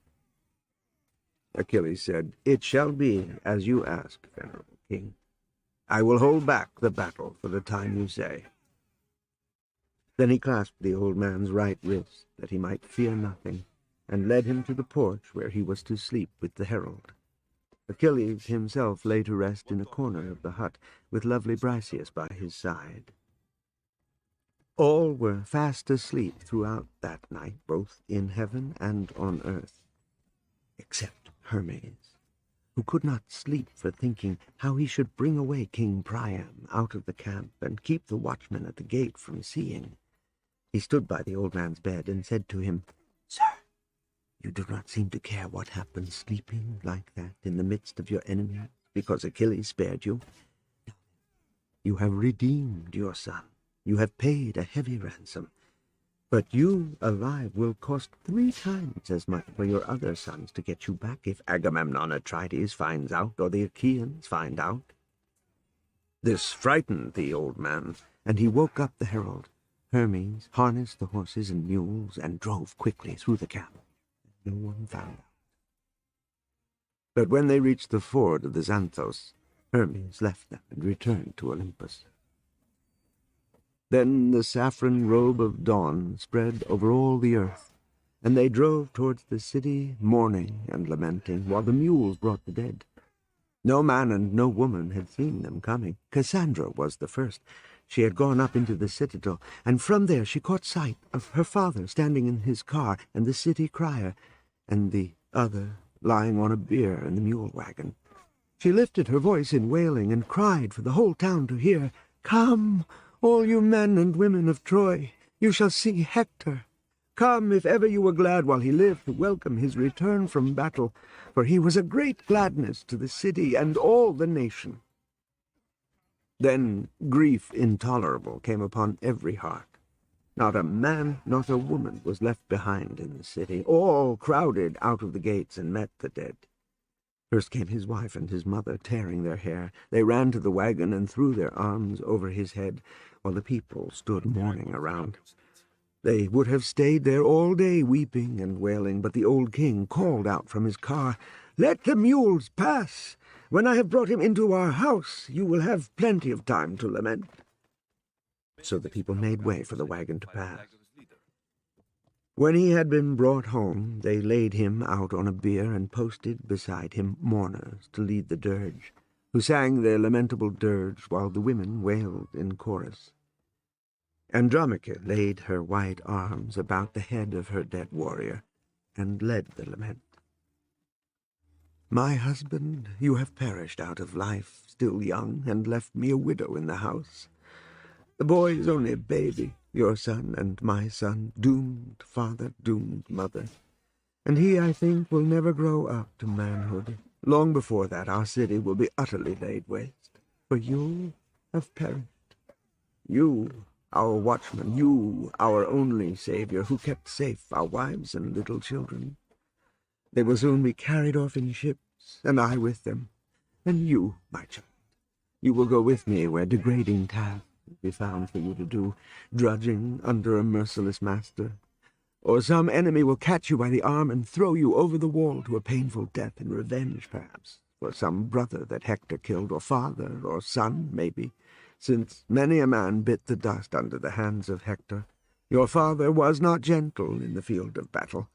[SPEAKER 1] Achilles said, "It shall be as you ask, venerable king. I will hold back the battle for the time you say." Then he clasped the old man's right wrist, that he might fear nothing, and led him to the porch where he was to sleep with the herald. Achilles himself lay to rest in a corner of the hut, with lovely Briseis by his side. All were fast asleep throughout that night, both in heaven and on earth, except Hermes, who could not sleep for thinking how he should bring away King Priam out of the camp and keep the watchmen at the gate from seeing. He stood by the old man's bed and said to him, "Sir, you do not seem to care what happens sleeping like that in the midst of your enemies, because Achilles spared you. You have redeemed your son. You have paid a heavy ransom. But you, alive, will cost 3 times as much for your other sons to get you back if Agamemnon Atrides finds out, or the Achaeans find out." This frightened the old man, and he woke up the herald. Hermes harnessed the horses and mules and drove quickly through the camp. No one found out. But when they reached the ford of the Xanthos, Hermes left them and returned to Olympus. Then the saffron robe of dawn spread over all the earth, and they drove towards the city, mourning and lamenting, while the mules brought the dead. No man and no woman had seen them coming. Cassandra was the first. She had gone up into the citadel, and from there she caught sight of her father standing in his car, and the city crier, and the other lying on a bier in the mule wagon. She lifted her voice in wailing, and cried for the whole town to hear, "Come, all you men and women of Troy, you shall see Hector. Come, if ever you were glad while he lived, to welcome his return from battle, for he was a great gladness to the city and all the nation." Then grief intolerable came upon every heart. Not a man, not a woman was left behind in the city. All crowded out of the gates and met the dead. First came his wife and his mother, tearing their hair. They ran to the wagon and threw their arms over his head, while the people stood mourning around. They would have stayed there all day weeping and wailing, but the old king called out from his car, "Let the mules pass. When I have brought him into our house, you will have plenty of time to lament." So the people made way for the wagon to pass. When he had been brought home, they laid him out on a bier and posted beside him mourners to lead the dirge, who sang their lamentable dirge while the women wailed in chorus. Andromache laid her white arms about the head of her dead warrior, and led the lament. "My husband, you have perished out of life, still young, and left me a widow in the house. The boy is only a baby, your son and my son, doomed father, doomed mother. And he, I think, will never grow up to manhood. Long before that, our city will be utterly laid waste, for you have perished. You, our watchman, you, our only savior, who kept safe our wives and little children. They will soon be carried off in ships, and I with them. And you, my child, you will go with me where degrading tasks will be found for you to do, drudging under a merciless master. Or some enemy will catch you by the arm and throw you over the wall to a painful death in revenge, perhaps, for some brother that Hector killed, or father, or son, maybe, since many a man bit the dust under the hands of Hector. Your father was not gentle in the field of battle.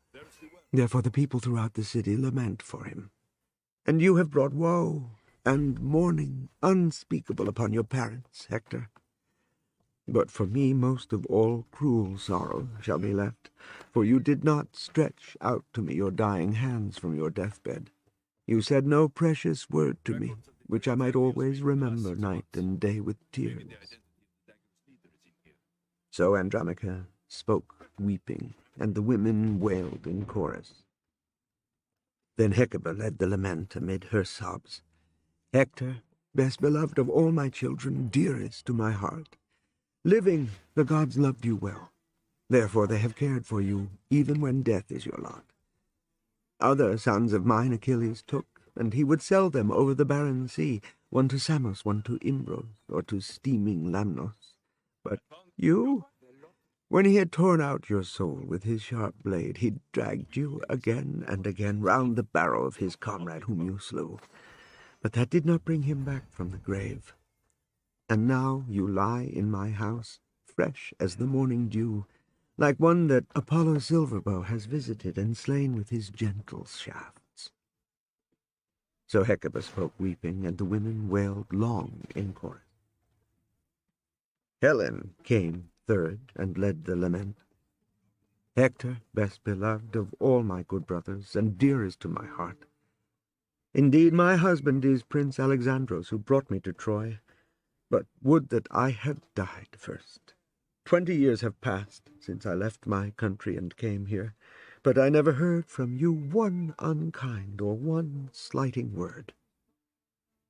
[SPEAKER 1] Therefore the people throughout the city lament for him. And you have brought woe and mourning unspeakable upon your parents, Hector. But for me most of all cruel sorrow shall be left, for you did not stretch out to me your dying hands from your deathbed. You said no precious word to me, which I might always remember night and day with tears." So Andromache spoke, weeping, and the women wailed in chorus. Then Hecuba led the lament amid her sobs. "Hector, best beloved of all my children, dearest to my heart. Living, the gods loved you well. Therefore they have cared for you, even when death is your lot. Other sons of mine Achilles took, and he would sell them over the barren sea, one to Samos, one to Imbros, or to steaming Lamnos. But you, when he had torn out your soul with his sharp blade, he dragged you again and again round the barrow of his comrade whom you slew. But that did not bring him back from the grave. And now you lie in my house, fresh as the morning dew, like one that Apollo Silverbow has visited and slain with his gentle shafts." So Hecuba spoke weeping, and the women wailed long in chorus. Helen came third and led the lament. "Hector, best beloved of all my good brothers, and dearest to my heart. Indeed, my husband is Prince Alexandros, who brought me to Troy. But would that I had died first. 20 years have passed since I left my country and came here, but I never heard from you one unkind or one slighting word.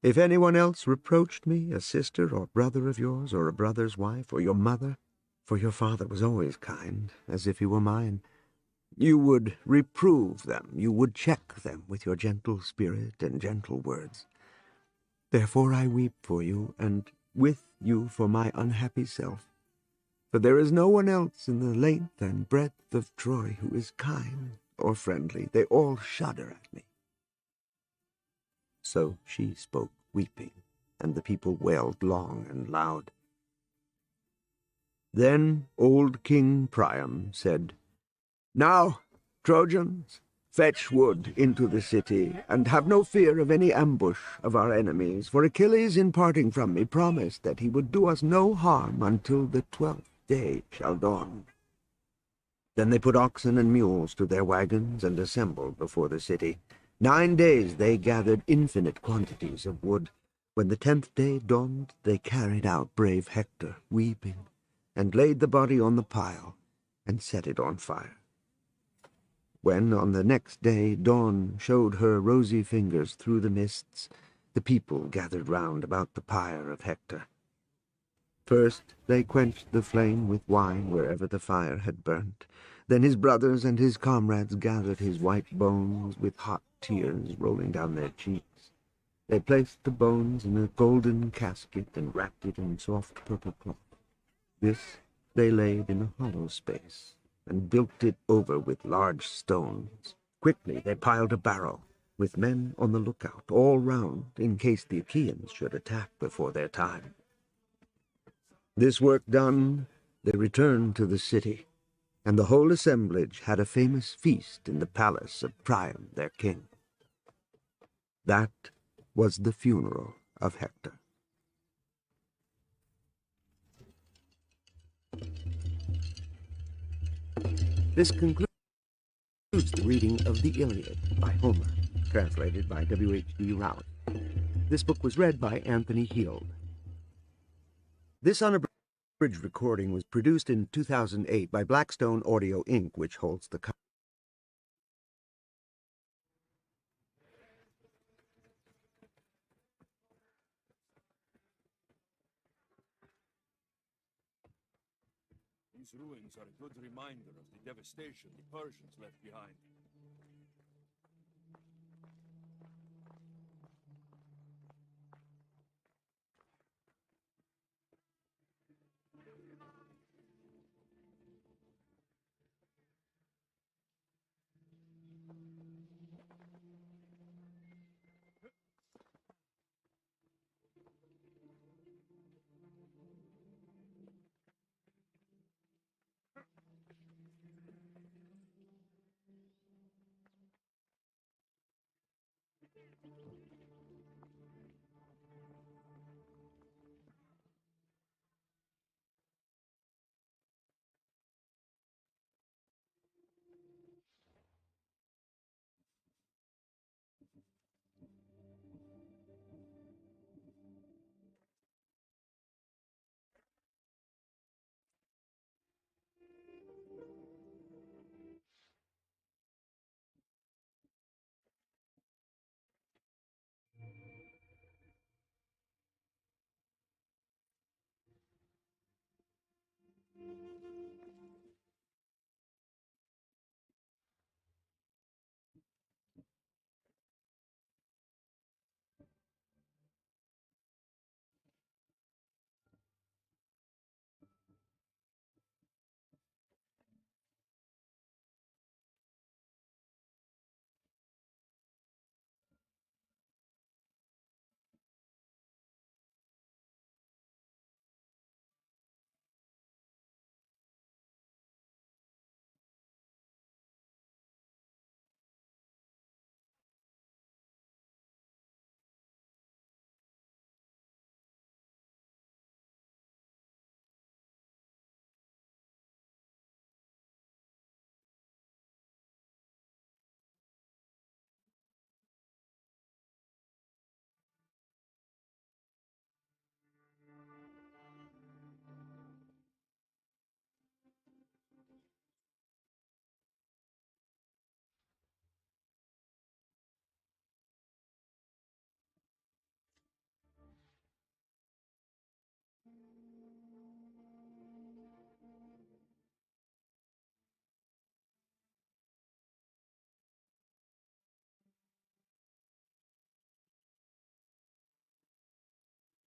[SPEAKER 1] If anyone else reproached me, a sister or brother of yours, or a brother's wife, or your mother, for your father was always kind, as if he were mine, you would reprove them, you would check them with your gentle spirit and gentle words. Therefore I weep for you, and with you for my unhappy self. For there is no one else in the length and breadth of Troy who is kind or friendly. They all shudder at me." So she spoke, weeping, and the people wailed long and loud. Then old King Priam said, "Now, Trojans, Fetch wood into the city, and have no fear of any ambush of our enemies, for Achilles, in parting from me, promised that he would do us no harm until the 12th day shall dawn." Then they put oxen and mules to their wagons and assembled before the city. 9 days they gathered infinite quantities of wood. When the 10th day dawned, they carried out brave Hector, weeping, and laid the body on the pile and set it on fire. When, on the next day, dawn showed her rosy fingers through the mists, the people gathered round about the pyre of Hector. First they quenched the flame with wine wherever the fire had burnt. Then his brothers and his comrades gathered his white bones with hot tears rolling down their cheeks. They placed the bones in a golden casket and wrapped it in soft purple cloth. This they laid in a hollow space and built it over with large stones. Quickly they piled a barrow, with men on the lookout all round in case the Achaeans should attack before their time. This work done, they returned to the city, and the whole assemblage had a famous feast in the palace of Priam, their king. That was the funeral of Hector. This concludes the reading of the Iliad by Homer, translated by W.H.D. Rowling. This book was read by Anthony Heald. This unabridged recording was produced in 2008 by Blackstone Audio Inc., which holds the
[SPEAKER 2] These ruins are a good reminder of the devastation the Persians left behind.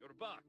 [SPEAKER 2] You're back.